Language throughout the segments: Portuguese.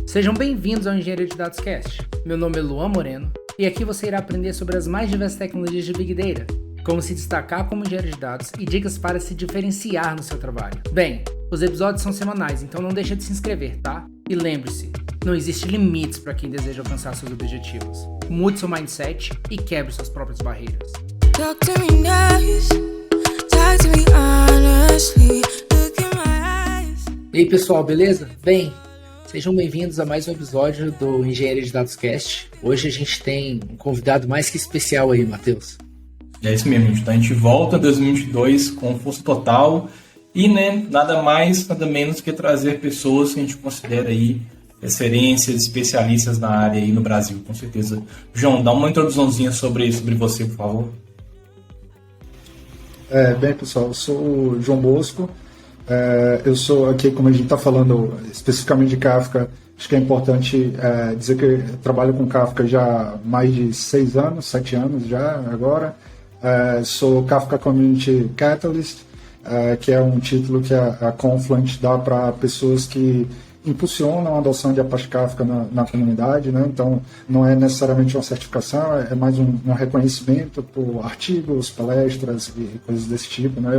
Sejam bem-vindos ao Engenharia de Dados Cast. Meu nome é Luan Moreno e aqui você irá aprender sobre as mais diversas tecnologias de Big Data, como se destacar como engenheiro de dados e dicas para se diferenciar no seu trabalho. Bem, os episódios são semanais, então não deixa de se inscrever, tá? E lembre-se, não existe limites para quem deseja alcançar seus objetivos. Mude seu mindset e quebre suas próprias barreiras. E aí pessoal, beleza? Bem, sejam bem-vindos a mais um episódio do Engenharia de Dados Cast. Hoje a gente tem um convidado mais que especial aí, Matheus. É isso mesmo, então a gente volta em 2022 com força total e nada mais, nada menos que trazer pessoas que a gente considera aí referências, especialistas na área aí no Brasil, com certeza. João, dá uma introduçãozinha sobre você, por favor. Bem, pessoal, eu sou o João Bosco. Eu sou aqui, como a gente está falando especificamente de Kafka, acho que é importante dizer que eu trabalho com Kafka já há mais de 6 anos, 7 anos já agora. Sou Kafka Community Catalyst, que é um título que a Confluent dá para pessoas que impulsionam a adoção de Apache Kafka na comunidade, né? Então não é necessariamente uma certificação, é mais um reconhecimento por artigos, palestras e coisas desse tipo, né?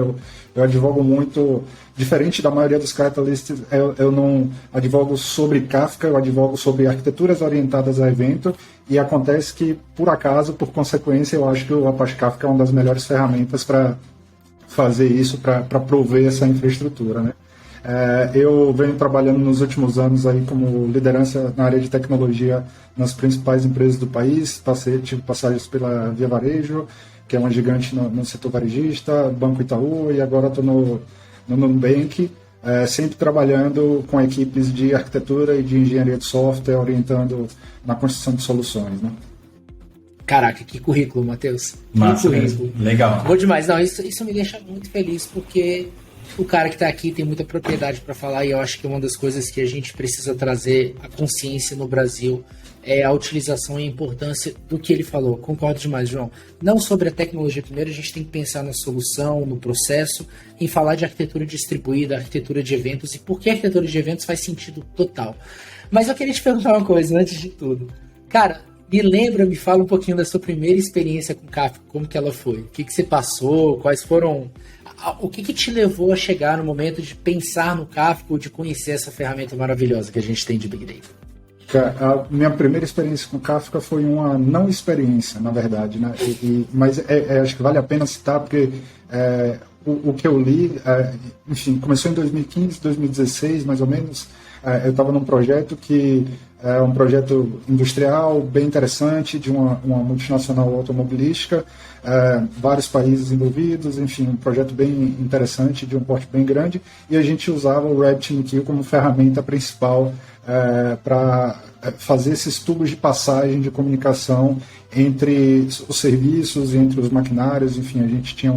Eu advogo muito, diferente da maioria dos catalysts, eu não advogo sobre Kafka, eu advogo sobre arquiteturas orientadas a evento, e acontece que, por acaso, por consequência, eu acho que o Apache Kafka é uma das melhores ferramentas para fazer isso, para prover essa infraestrutura, né? Eu venho trabalhando nos últimos anos aí como liderança na área de tecnologia nas principais empresas do país. Tive passagens pela Via Varejo, que é uma gigante no setor varejista, Banco Itaú, e agora estou no Nubank, sempre trabalhando com equipes de arquitetura e de engenharia de software, orientando na construção de soluções, né? Caraca, que currículo, Matheus. Massa, legal. Bom demais. Não, isso me deixa muito feliz, porque o cara que está aqui tem muita propriedade para falar, e eu acho que uma das coisas que a gente precisa trazer à consciência no Brasil é a utilização e a importância do que ele falou. Concordo demais, João. Não sobre a tecnologia primeiro, a gente tem que pensar na solução, no processo, em falar de arquitetura distribuída, arquitetura de eventos, e por que a arquitetura de eventos faz sentido total. Mas eu queria te perguntar uma coisa antes de tudo. Cara, me fala um pouquinho da sua primeira experiência com Kafka, como que ela foi? O que você passou? Quais foram... O que te levou a chegar no momento de pensar no Kafka ou de conhecer essa ferramenta maravilhosa que a gente tem de Big Data? A minha primeira experiência com Kafka foi uma não experiência, na verdade, né? Mas acho que vale a pena citar, porque o que eu li, enfim, começou em 2015, 2016, mais ou menos. Eu estava num projeto que é um projeto industrial bem interessante de uma multinacional automobilística, vários países envolvidos, enfim, um projeto bem interessante, de um porte bem grande, e a gente usava o RabbitMQ como ferramenta principal para fazer esses tubos de passagem de comunicação entre os serviços, entre os maquinários, enfim, a gente tinha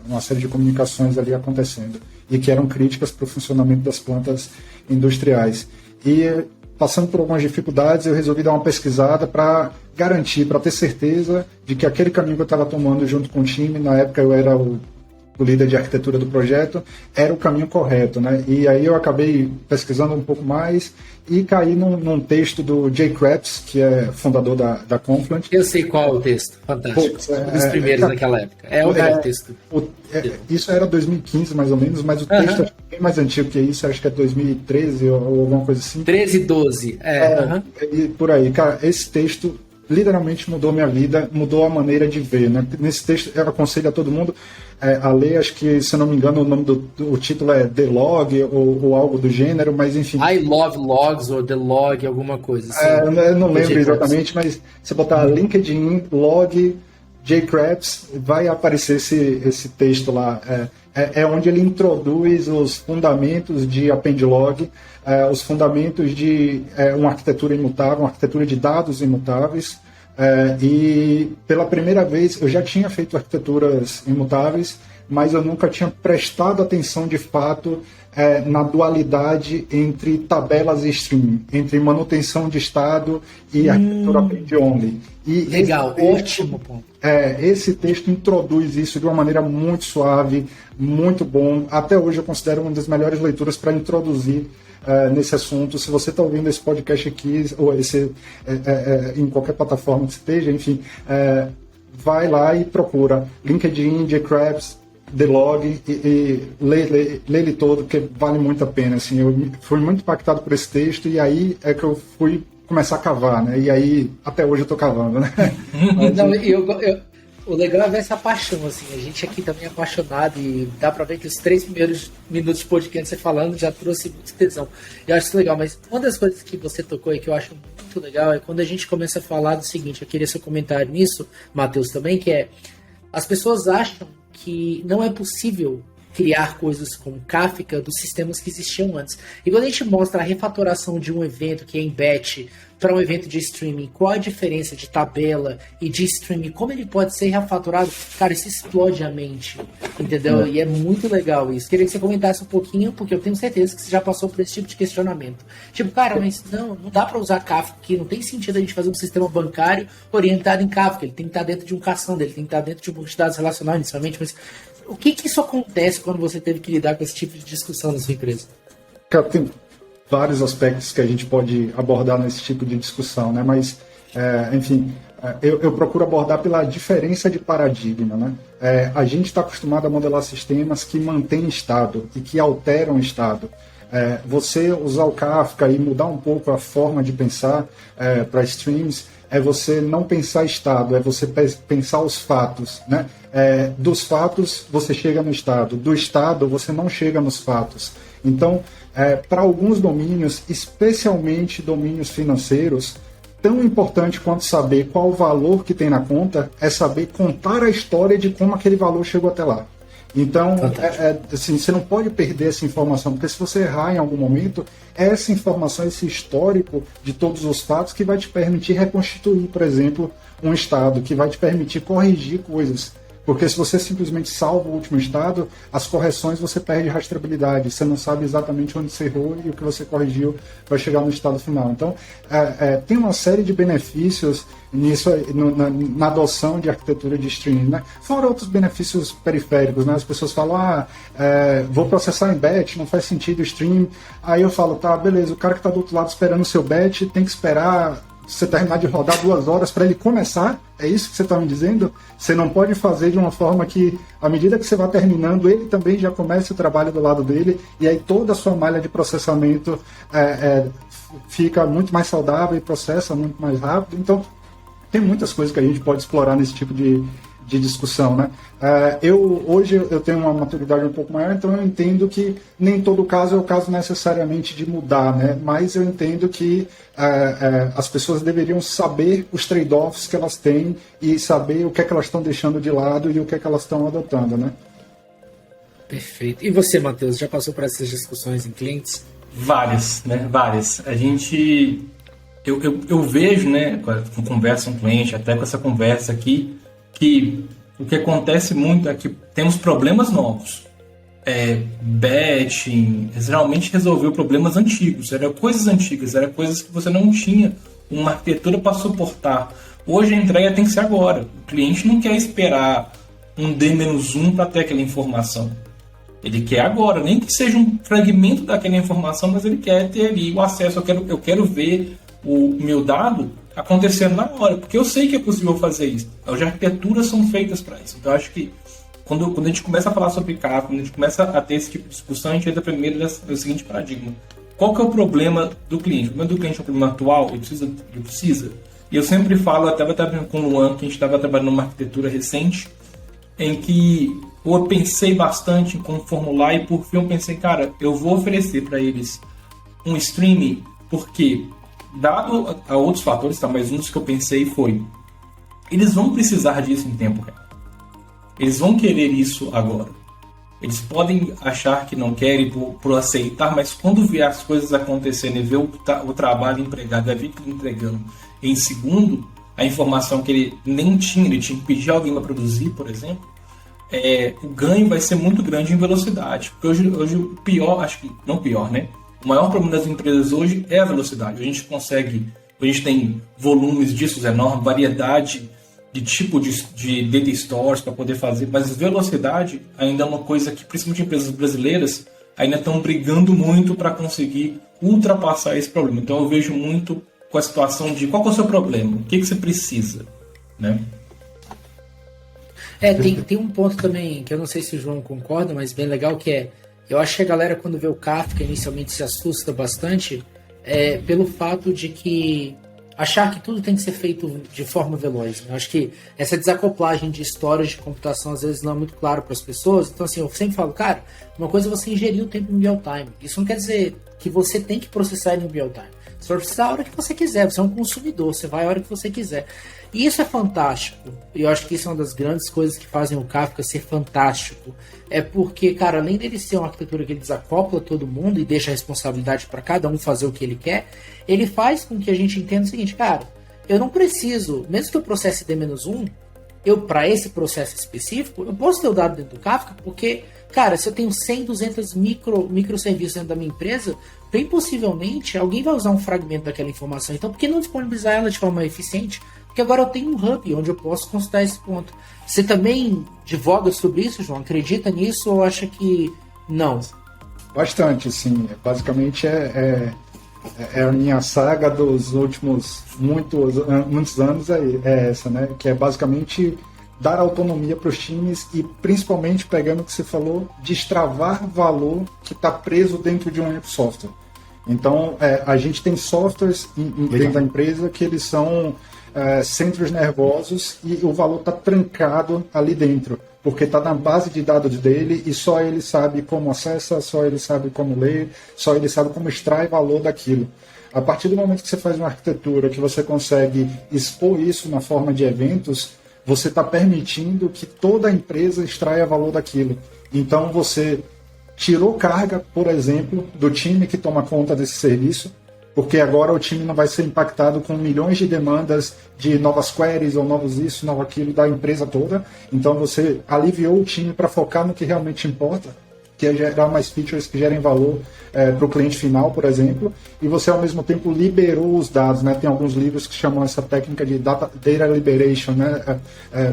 uma série de comunicações ali acontecendo, e que eram críticas para o funcionamento das plantas industriais. E passando por algumas dificuldades, eu resolvi dar uma pesquisada para garantir, para ter certeza de que aquele caminho que eu estava tomando junto com o time, na época eu era o líder de arquitetura do projeto, era o caminho correto, né? E aí eu acabei pesquisando um pouco mais e caí num texto do Jay Krebs, que é fundador da Confluent. Eu sei qual é o texto, fantástico. Um dos primeiros daquela época. É o melhor texto. Isso era 2015, mais ou menos, mas o texto é bem mais antigo que isso, acho que é 2013 ou alguma coisa assim. 13, 12. E por aí, cara, esse texto literalmente mudou minha vida, mudou a maneira de ver, né? Nesse texto eu aconselho a todo mundo a ler, acho que, se eu não me engano, o nome do título é The Log ou algo do gênero, mas enfim. I Love Logs ou The Log, alguma coisa assim. Eu não lembro exatamente, mas se botar LinkedIn, Log, Jay Krebs, vai aparecer esse texto lá. É onde ele introduz os fundamentos de Append Log, os fundamentos de uma arquitetura imutável, uma arquitetura de dados imutáveis. E pela primeira vez eu já tinha feito arquiteturas imutáveis, mas eu nunca tinha prestado atenção de fato na dualidade entre tabelas e streaming, entre manutenção de estado e arquitetura append-only. Legal, ótimo ponto. Esse texto introduz isso de uma maneira muito suave, muito bom. Até hoje eu considero uma das melhores leituras para introduzir nesse assunto. Se você está ouvindo esse podcast aqui, ou em qualquer plataforma que esteja, enfim, vai lá e procura LinkedIn, jKrebs, The Log, e lê ele todo, porque vale muito a pena. Assim, eu fui muito impactado por esse texto, e aí é que eu fui começar a cavar, né? E aí, até hoje eu tô cavando, né? Não, o legal é ver essa paixão, assim, a gente aqui também é apaixonado, e dá pra ver que os 3 primeiros minutos de podcast você falando já trouxe muita tesão. Eu acho isso legal, mas uma das coisas que você tocou e que eu acho muito legal é quando a gente começa a falar do seguinte, eu queria seu comentário nisso, Matheus, também, que é, as pessoas acham que não é possível criar coisas como Kafka dos sistemas que existiam antes. E quando a gente mostra a refatoração de um evento que é em batch para um evento de streaming, qual a diferença de tabela e de streaming, como ele pode ser refatorado, cara, isso explode a mente, entendeu? E é muito legal isso. Queria que você comentasse um pouquinho, porque eu tenho certeza que você já passou por esse tipo de questionamento. Tipo, cara, mas não dá para usar Kafka aqui, não tem sentido a gente fazer um sistema bancário orientado em Kafka, ele tem que estar dentro de um caçando, ele tem que estar dentro de um banco de dados relacional inicialmente, mas o que isso acontece quando você teve que lidar com esse tipo de discussão na sua empresa? Cara, tem vários aspectos que a gente pode abordar nesse tipo de discussão, né? Mas, enfim, eu procuro abordar pela diferença de paradigma, né? A gente está acostumado a modelar sistemas que mantêm estado e que alteram estado. Você usar o Kafka e mudar um pouco a forma de pensar para streams é você não pensar estado, é você pensar os fatos, né? Dos fatos você chega no estado, do estado você não chega nos fatos. Então, para alguns domínios, especialmente domínios financeiros, tão importante quanto saber qual o valor que tem na conta é saber contar a história de como aquele valor chegou até lá. Então, assim, você não pode perder essa informação, porque se você errar em algum momento, essa informação, esse histórico de todos os fatos que vai te permitir reconstituir, por exemplo, um estado, que vai te permitir corrigir coisas. Porque se você simplesmente salva o último estado, as correções você perde rastreabilidade, você não sabe exatamente onde você errou e o que você corrigiu vai chegar no estado final. Então, tem uma série de benefícios nisso, na adoção de arquitetura de streaming, né? Fora outros benefícios periféricos, né? As pessoas falam, vou processar em batch, não faz sentido o stream. Aí eu falo, tá, beleza, o cara que está do outro lado esperando o seu batch tem que esperar você terminar de rodar 2 horas para ele começar? É isso que você está me dizendo? Você não pode fazer de uma forma que, à medida que você vai terminando, ele também já comece o trabalho do lado dele, e aí toda a sua malha de processamento fica muito mais saudável e processa muito mais rápido. Então, tem muitas coisas que a gente pode explorar nesse tipo de discussão, né? Hoje eu tenho uma maturidade um pouco maior, então eu entendo que nem todo caso é o caso necessariamente de mudar, né? Mas eu entendo que as pessoas deveriam saber os trade-offs que elas têm e saber o que é que elas estão deixando de lado e o que é que elas estão adotando, né? Perfeito. E você, Matheus, já passou por essas discussões em clientes? Várias, né? Várias. A gente... Eu vejo, né, com conversa com o cliente, até com essa conversa aqui, que o que acontece muito é que temos problemas novos. Batching geralmente resolveu problemas antigos, eram coisas antigas, eram coisas que você não tinha uma arquitetura para suportar. Hoje a entrega tem que ser agora. O cliente não quer esperar um D-1 para ter aquela informação. Ele quer agora, nem que seja um fragmento daquela informação, mas ele quer ter ali o acesso. Eu quero ver o meu dado acontecendo na hora, porque eu sei que é possível fazer isso. As arquiteturas são feitas para isso. Então, eu acho que quando a gente começa a falar sobre Kafka, quando a gente começa a ter esse tipo de discussão, a gente entra primeiro no seguinte paradigma. Qual que é o problema do cliente? O problema do cliente é um problema atual? Ele precisa. E eu sempre falo, até com o Luan, que a gente estava trabalhando numa arquitetura recente, em que eu pensei bastante em como formular, e por fim eu pensei, cara, eu vou oferecer para eles um streaming, porque dado a outros fatores, tá? Mas um dos que eu pensei foi, eles vão precisar disso em tempo real. Eles vão querer isso agora. Eles podem achar que não querem por aceitar, mas quando ver as coisas acontecendo e ver o trabalho empregado, a vida entregando em segundo, a informação que ele nem tinha, ele tinha que pedir alguém para produzir, por exemplo, o ganho vai ser muito grande em velocidade. Porque hoje o pior, acho que não pior, né? O maior problema das empresas hoje é a velocidade. A gente tem volumes disso enormes, variedade de tipo de data stores para poder fazer, mas velocidade ainda é uma coisa que, principalmente empresas brasileiras, ainda estão brigando muito para conseguir ultrapassar esse problema. Então eu vejo muito com a situação de qual que é o seu problema, o que você precisa, né? Tem um ponto também que eu não sei se o João concorda, mas bem legal, que eu acho que a galera quando vê o Kafka inicialmente se assusta bastante pelo fato de que achar que tudo tem que ser feito de forma veloz. Eu acho que essa desacoplagem de histórias de computação às vezes não é muito claro para as pessoas. Então, assim, eu sempre falo, cara, uma coisa é você ingerir o tempo em real time. Isso não quer dizer que você tem que processar ele em real time. Você vai precisar a hora que você quiser. Você é um consumidor, você vai a hora que você quiser. E isso é fantástico. E eu acho que isso é uma das grandes coisas que fazem o Kafka ser fantástico. É porque, cara, além dele ser uma arquitetura que ele desacopla todo mundo e deixa a responsabilidade para cada um fazer o que ele quer, ele faz com que a gente entenda o seguinte, cara, eu não preciso, mesmo que eu processe D-1, para esse processo específico, eu posso ter o dado dentro do Kafka, porque, cara, se eu tenho 100, 200 microserviços dentro da minha empresa, bem possivelmente alguém vai usar um fragmento daquela informação. Então, por que não disponibilizar ela de forma eficiente? Porque agora eu tenho um hub onde eu posso consultar esse ponto. Você também advoga sobre isso, João? Acredita nisso ou acha que não? Bastante, sim. Basicamente é a minha saga dos últimos muitos anos é essa, né? Que é basicamente dar autonomia para os times e principalmente, pegando o que você falou, destravar valor que está preso dentro de um único software. Então, a gente tem softwares dentro da empresa que eles são centros nervosos e o valor está trancado ali dentro, porque está na base de dados dele e só ele sabe como acessa, só ele sabe como ler, só ele sabe como extrai valor daquilo. A partir do momento que você faz uma arquitetura que você consegue expor isso na forma de eventos, você está permitindo que toda a empresa extraia valor daquilo. Então você tirou carga, por exemplo, do time que toma conta desse serviço, porque agora o time não vai ser impactado com milhões de demandas de novas queries ou novos isso, novo aquilo da empresa toda. Então você aliviou o time para focar no que realmente importa, que é gerar mais features que gerem valor para o cliente final, por exemplo, e você ao mesmo tempo liberou os dados, né? Tem alguns livros que chamam essa técnica de data liberation, né?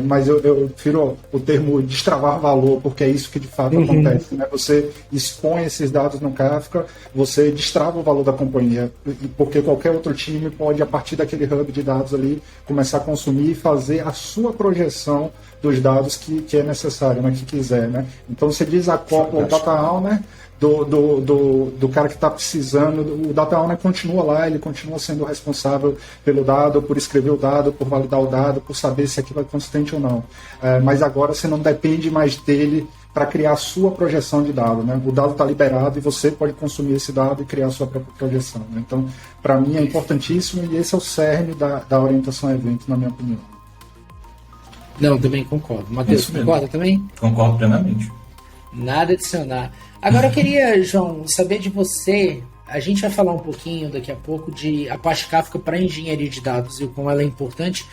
Mas eu prefiro o termo destravar valor, porque é isso que de fato acontece, né? Você expõe esses dados no Kafka, você destrava o valor da companhia, porque qualquer outro time pode, a partir daquele hub de dados ali, começar a consumir e fazer a sua projeção dos dados que é necessário, né, que quiser, né? Então você desacopla o data owner do cara que está precisando. O data owner continua lá, ele continua sendo responsável pelo dado, por escrever o dado, por validar o dado, por saber se aquilo é consistente ou não. Mas agora você não depende mais dele para criar a sua projeção de dado, né? O dado está liberado e você pode consumir esse dado e criar a sua própria projeção, né? Então, para mim é importantíssimo e esse é o cerne da orientação a eventos, na minha opinião. Não, também concordo. Matheus, concorda também? Concordo plenamente. Nada a adicionar. Agora eu queria, João, saber de você. A gente vai falar um pouquinho daqui a pouco de Apache Kafka para engenharia de dados e o como ela é importante.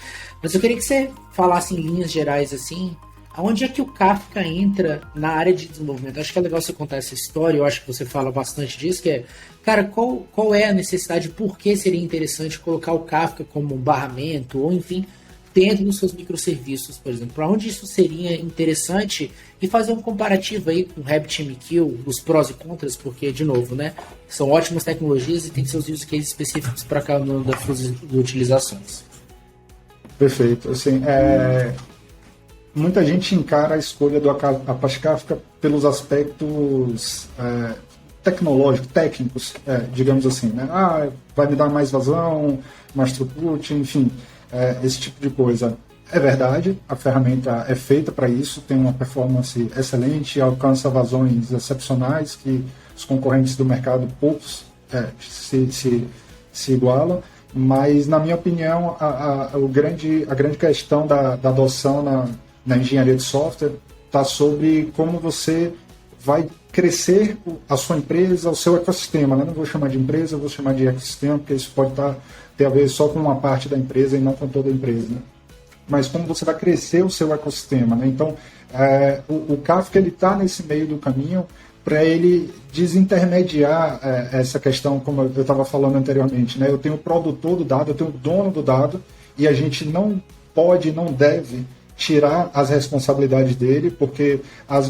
Mas eu queria que você falasse em linhas gerais assim, aonde é que o Kafka entra na área de desenvolvimento? Acho que é legal você contar essa história, eu acho que você fala bastante disso, que é, cara, qual é a necessidade, por que seria interessante colocar o Kafka como um barramento, ou enfim, dentro dos seus microserviços, por exemplo, para onde isso seria interessante e fazer um comparativo aí com o RabbitMQ, os prós e contras, porque, de novo, né, são ótimas tecnologias e tem seus use cases específicos para cada uma das suas utilizações. Perfeito. Assim, muita gente encara a escolha do Apache Kafka pelos aspectos tecnológicos, técnicos, digamos assim, né? Vai me dar mais vazão, mais throughput, enfim, esse tipo de coisa. É verdade, a ferramenta é feita para isso, tem uma performance excelente, alcança vazões excepcionais que os concorrentes do mercado, poucos, se igualam, mas, na minha opinião, a grande questão da adoção na engenharia de software está sobre como você vai crescer a sua empresa, o seu ecossistema, né? Não vou chamar de empresa, vou chamar de ecossistema, porque isso pode ter a ver só com uma parte da empresa e não com toda a empresa, né? Mas como você vai crescer o seu ecossistema, né? Então, o Kafka está nesse meio do caminho para ele desintermediar essa questão, como eu estava falando anteriormente, né? Eu tenho o produtor do dado, eu tenho o dono do dado, e a gente não pode, não deve tirar as responsabilidades dele, porque as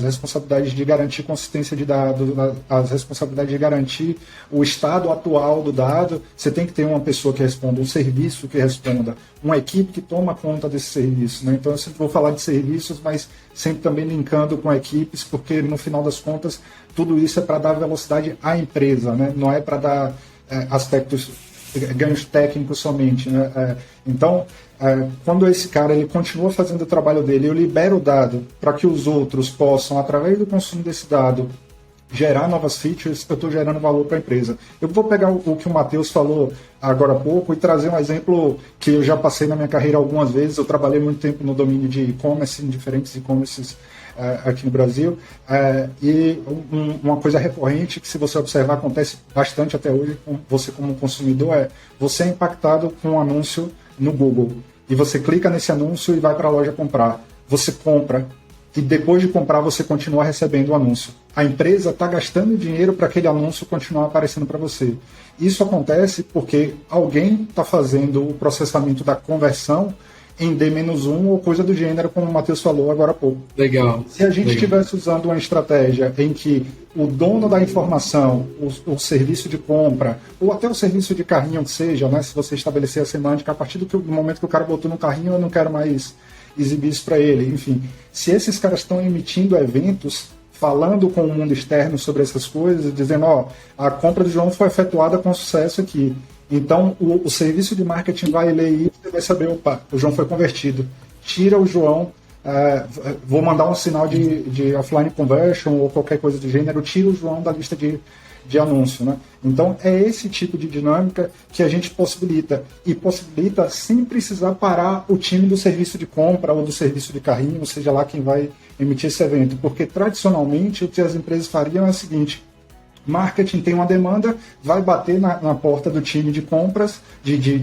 responsabilidades de garantir consistência de dados, as responsabilidades de garantir o estado atual do dado, você tem que ter uma pessoa que responda, um serviço que responda, uma equipe que toma conta desse serviço, né? Então eu sempre vou falar de serviços, mas sempre também linkando com equipes, porque no final das contas tudo isso é para dar velocidade à empresa, né? Não é para dar ganhos técnicos somente, né? Então, quando esse cara ele continua fazendo o trabalho dele, eu libero o dado para que os outros possam, através do consumo desse dado, gerar novas features, eu estou gerando valor para a empresa. Eu vou pegar o que o Matheus falou agora há pouco e trazer um exemplo que eu já passei na minha carreira algumas vezes. Eu trabalhei muito tempo no domínio de e-commerce, em diferentes e-commerces aqui no Brasil, e uma coisa recorrente que, se você observar, acontece bastante até hoje com você como consumidor, você é impactado com um anúncio no Google, e você clica nesse anúncio e vai para a loja comprar. Você compra, e depois de comprar você continua recebendo o anúncio. A empresa está gastando dinheiro para aquele anúncio continuar aparecendo para você. Isso acontece porque alguém está fazendo o processamento da conversão em D-1 ou coisa do gênero, como o Matheus falou agora há pouco. Legal. Se a gente estivesse usando uma estratégia em que o dono da informação, o serviço de compra, ou até o serviço de carrinho que seja, né, se você estabelecer a semântica, a partir do momento que o cara botou no carrinho, eu não quero mais exibir isso para ele. Enfim, se esses caras estão emitindo eventos, falando com o mundo externo sobre essas coisas, dizendo, a compra do João foi efetuada com sucesso aqui. Então, o serviço de marketing vai ler isso e vai saber, opa, o João foi convertido. Tira o João, vou mandar um sinal de offline conversion ou qualquer coisa do gênero, tira o João da lista de anúncio, né? Então, é esse tipo de dinâmica que a gente possibilita. E possibilita sem precisar parar o time do serviço de compra ou do serviço de carrinho, seja lá quem vai emitir esse evento. Porque, tradicionalmente, o que as empresas fariam é o seguinte: marketing tem uma demanda, vai bater na porta do time de compras,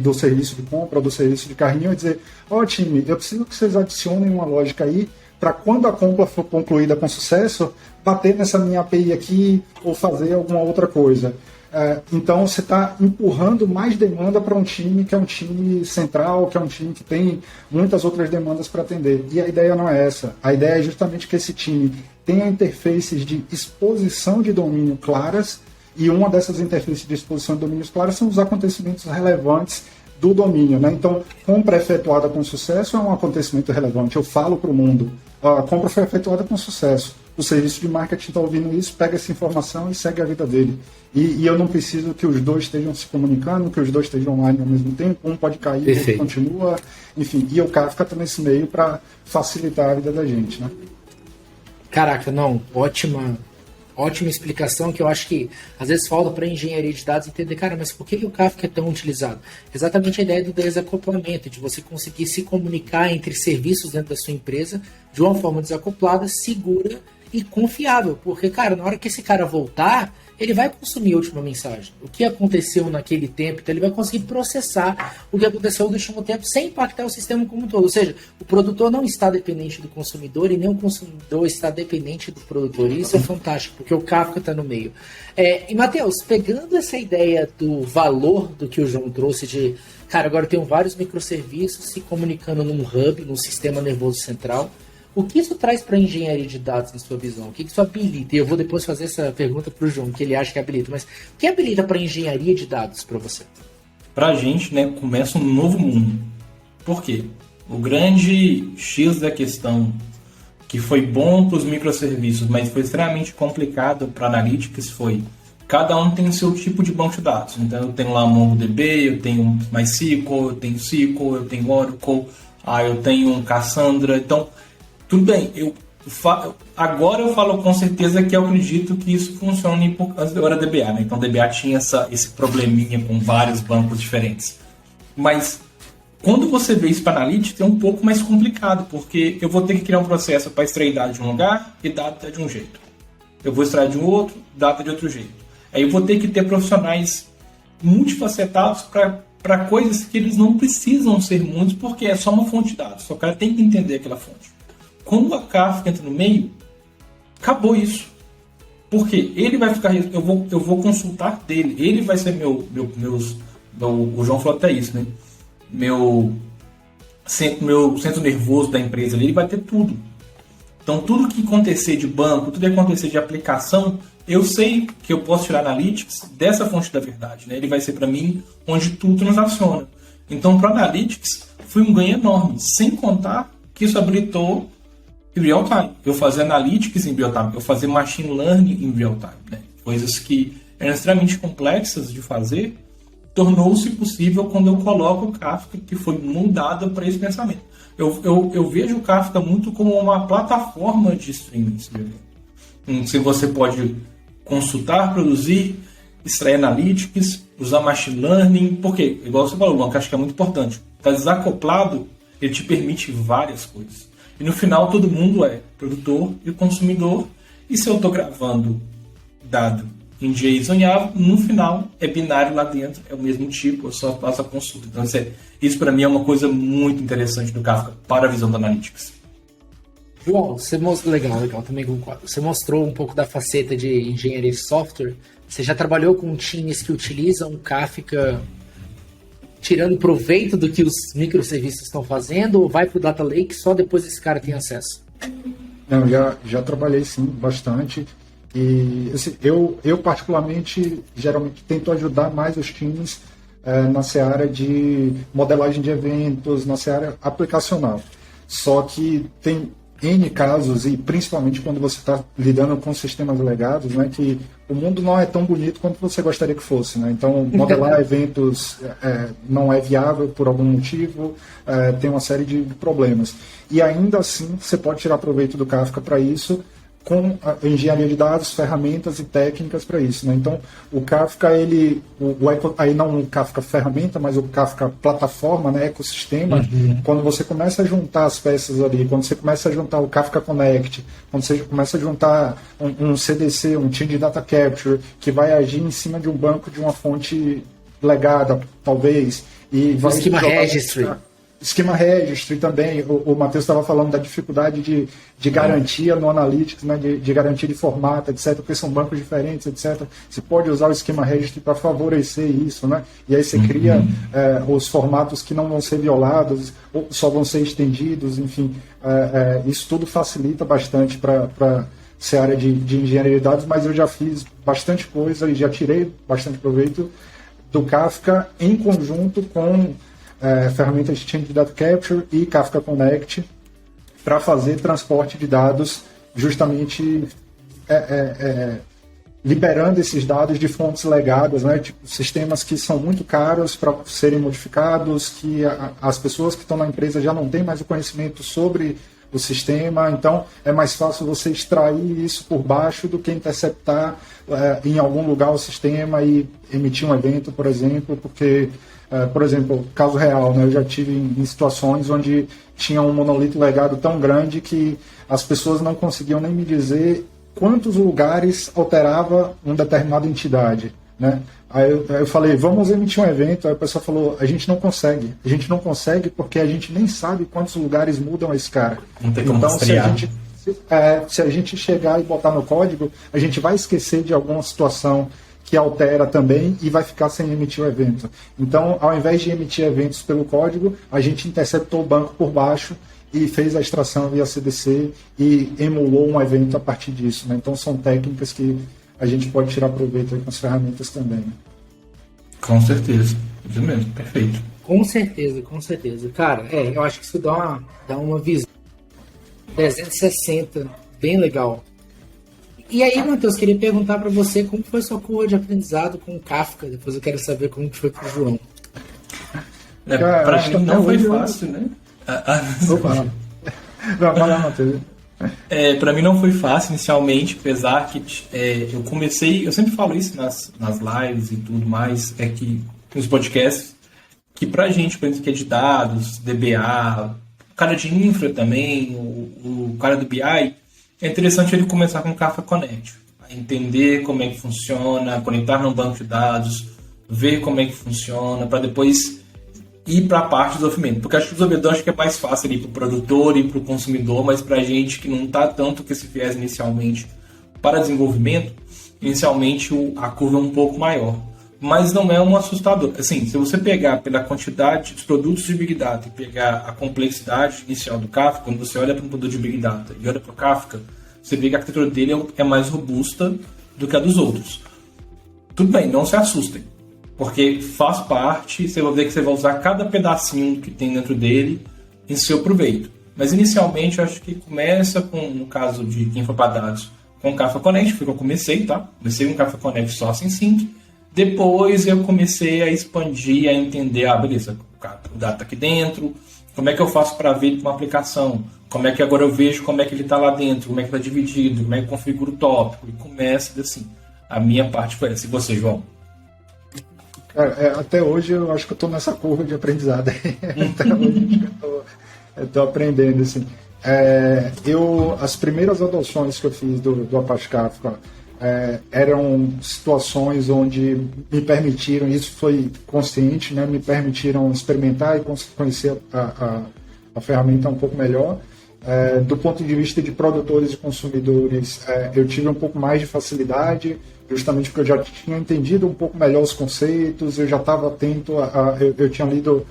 do serviço de compra ou do serviço de carrinho e dizer, time, eu preciso que vocês adicionem uma lógica aí para quando a compra for concluída com sucesso, bater nessa minha API aqui ou fazer alguma outra coisa. Então você está empurrando mais demanda para um time que é um time central, que é um time que tem muitas outras demandas para atender. E a ideia não é essa. A ideia é justamente que esse time tenha interfaces de exposição de domínio claras, e uma dessas interfaces de exposição de domínios claras são os acontecimentos relevantes do domínio, né? Então, compra efetuada com sucesso é um acontecimento relevante. Eu falo para o mundo, a compra foi efetuada com sucesso. O serviço de marketing está ouvindo isso, pega essa informação e segue a vida dele. E eu não preciso que os dois estejam se comunicando, que os dois estejam online ao mesmo tempo, um pode cair, o outro continua, enfim. E o Kafka está nesse meio para facilitar a vida da gente, né? Caraca, não, ótima explicação, que eu acho que às vezes falta para a engenharia de dados entender, cara, mas por que o Kafka é tão utilizado? Exatamente a ideia do desacoplamento, de você conseguir se comunicar entre serviços dentro da sua empresa de uma forma desacoplada, segura e confiável, porque, cara, na hora que esse cara voltar, ele vai consumir a última mensagem. O que aconteceu naquele tempo, então ele vai conseguir processar o que aconteceu no último tempo sem impactar o sistema como um todo. Ou seja, o produtor não está dependente do consumidor e nem o consumidor está dependente do produtor. E isso é fantástico, porque o Kafka está no meio. E, Matheus, pegando essa ideia do valor do que o João trouxe de, cara, agora eu tenho vários microserviços se comunicando num hub, num sistema nervoso central. O que isso traz para a engenharia de dados, na sua visão? O que isso habilita? E eu vou depois fazer essa pergunta para o João, que ele acha que habilita. Mas o que habilita para a engenharia de dados para você? Para a gente, né, começa um novo mundo. Por quê? O grande X da questão, que foi bom para os microserviços, mas foi extremamente complicado para analytics, foi cada um tem o seu tipo de banco de dados. Então eu tenho lá MongoDB, eu tenho MySQL, eu tenho SQL, eu tenho Oracle, eu tenho um Cassandra. Então, tudo bem, agora eu falo com certeza que eu acredito que isso funcione por causa da DBA, né? Então DBA tinha esse probleminha com vários bancos diferentes. Mas quando você vê isso para Analytics é um pouco mais complicado, porque eu vou ter que criar um processo para extrair dados de um lugar e data de um jeito. Eu vou extrair de um outro, data de outro jeito. Aí eu vou ter que ter profissionais multifacetados para coisas que eles não precisam ser muitos, porque é só uma fonte de dados. O cara tem que entender aquela fonte. Quando a Kafka entra no meio, acabou isso. Porque ele vai ficar... Eu vou consultar dele. Ele vai ser o João falou até isso, né? Meu meu centro nervoso da empresa ali, ele vai ter tudo. Então, tudo que acontecer de banco, tudo que acontecer de aplicação, eu sei que eu posso tirar Analytics dessa fonte da verdade, né? Ele vai ser para mim onde tudo transaciona. Então, para o Analytics, foi um ganho enorme, sem contar que isso habilitou em real time. Eu fazer Analytics em real time, eu fazer Machine Learning em real time, né? Coisas que eram extremamente complexas de fazer, tornou-se possível quando eu coloco o Kafka, que foi moldado para esse pensamento. Eu vejo o Kafka muito como uma plataforma de streaming. Se você pode consultar, produzir, extrair analytics, usar machine learning, porque, igual você falou, Luan, que acho que é muito importante, está desacoplado, ele te permite várias coisas. E no final todo mundo é produtor e consumidor, e se eu estou gravando dado em JSON e AVO, no final é binário lá dentro, é o mesmo tipo, eu só faço a consulta. Então isso para mim é uma coisa muito interessante do Kafka para a visão da Analytics. João, você mostrou, legal, também concordo. Você mostrou um pouco da faceta de engenharia de software. Você já trabalhou com times que utilizam o Kafka tirando proveito do que os microserviços estão fazendo, ou vai para o Data Lake só depois esse cara tem acesso? Não, já trabalhei sim, bastante. E assim, eu particularmente, geralmente tento ajudar mais os times na seara de modelagem de eventos, na seara aplicacional. Só que tem N casos, e principalmente quando você está lidando com sistemas legados, né, que o mundo não é tão bonito quanto você gostaria que fosse. Né? Então, modelar eventos não é viável por algum motivo, tem uma série de problemas. E ainda assim, você pode tirar proveito do Kafka para isso, com a engenharia de dados, ferramentas e técnicas para isso. Né? Então, o Kafka, aí não o Kafka ferramenta, mas o Kafka plataforma, né, ecossistema, quando você começa a juntar as peças ali, quando você começa a juntar o Kafka Connect, quando você começa a juntar um CDC, um Change Data Capture, que vai agir em cima de um banco de uma fonte legada, talvez, e vai Schema Registry. Schema Registry também, o Matheus estava falando da dificuldade de garantia no Analytics, né, de garantia de formato, etc., porque são bancos diferentes, etc. Você pode usar o Schema Registry para favorecer isso, né? E aí você cria os formatos que não vão ser violados, ou só vão ser estendidos, enfim. Isso tudo facilita bastante para ser área de engenharia de dados, mas eu já fiz bastante coisa e já tirei bastante proveito do Kafka em conjunto com ferramentas de Change Data Capture e Kafka Connect para fazer transporte de dados, justamente liberando esses dados de fontes legadas, né, tipo, sistemas que são muito caros para serem modificados, que as pessoas que estão na empresa já não têm mais o conhecimento sobre o sistema, então é mais fácil você extrair isso por baixo do que interceptar em algum lugar o sistema e emitir um evento, por exemplo, porque por exemplo, caso real, né, eu já tive em situações onde tinha um monolito legado tão grande que as pessoas não conseguiam nem me dizer quantos lugares alterava uma determinada entidade. Né? Aí eu falei, vamos emitir um evento. Aí a pessoa falou, a gente não consegue porque a gente nem sabe quantos lugares mudam esse cara. Não tem como então, rastrear. se a gente chegar e botar no código, a gente vai esquecer de alguma situação que altera também e vai ficar sem emitir o evento. Então, ao invés de emitir eventos pelo código, a gente interceptou o banco por baixo e fez a extração via CDC e emulou um evento a partir disso. Né? Então, são técnicas que a gente pode tirar proveito aí com as ferramentas também. Né? Com certeza. Isso mesmo, perfeito. Com certeza. Cara, eu acho que isso dá uma visão 360 bem legal. E aí, Matheus, queria perguntar para você como foi sua curva de aprendizado com o Kafka. Depois eu quero saber como foi com o João. Para mim não foi fácil, né? Opa. Não, vai lá, Matheus. Para mim não foi fácil inicialmente, apesar que eu sempre falo isso nas lives e tudo mais, que nos podcasts, que pra gente, por exemplo, que é de dados, DBA, o cara de infra também, o cara do BI, é interessante ele começar com o Kafka Connect, entender como é que funciona, conectar no banco de dados, ver como é que funciona, para depois ir para a parte do desenvolvimento. Porque acho que o desenvolvedor é mais fácil ir para o produtor e para o consumidor, mas para a gente que não está tanto com esse viés inicialmente para desenvolvimento, inicialmente a curva é um pouco maior. mas não é um assustador. Assim, se você pegar pela quantidade dos produtos de Big Data e pegar a complexidade inicial do Kafka, quando você olha para um produto de Big Data e olha para o Kafka, você vê que a arquitetura dele é mais robusta do que a dos outros. Tudo bem, não se assustem, porque faz parte, você vai ver que você vai usar cada pedacinho que tem dentro dele em seu proveito. Mas inicialmente eu acho que começa com, no caso de quem for para dados, com o Kafka Connect, foi que eu comecei, tá? Comecei com o Kafka Connect só sem sync. Depois eu comecei a expandir, a entender, beleza, o dado tá aqui dentro, como é que eu faço para ver ele com uma aplicação? Como é que agora eu vejo como é que ele está lá dentro, como é que está dividido, como é que eu configuro o tópico? E começa assim. A minha parte foi essa. E você, João? Cara, até hoje eu acho que eu estou nessa curva de aprendizado. Até hoje eu estou aprendendo, assim. As primeiras adoções que eu fiz do Apache Kafka eram situações onde me permitiram, isso foi consciente, né, me permitiram experimentar e conhecer a ferramenta um pouco melhor. Do ponto de vista de produtores e consumidores, eu tive um pouco mais de facilidade, justamente porque eu já tinha entendido um pouco melhor os conceitos, eu já estava atento eu tinha lido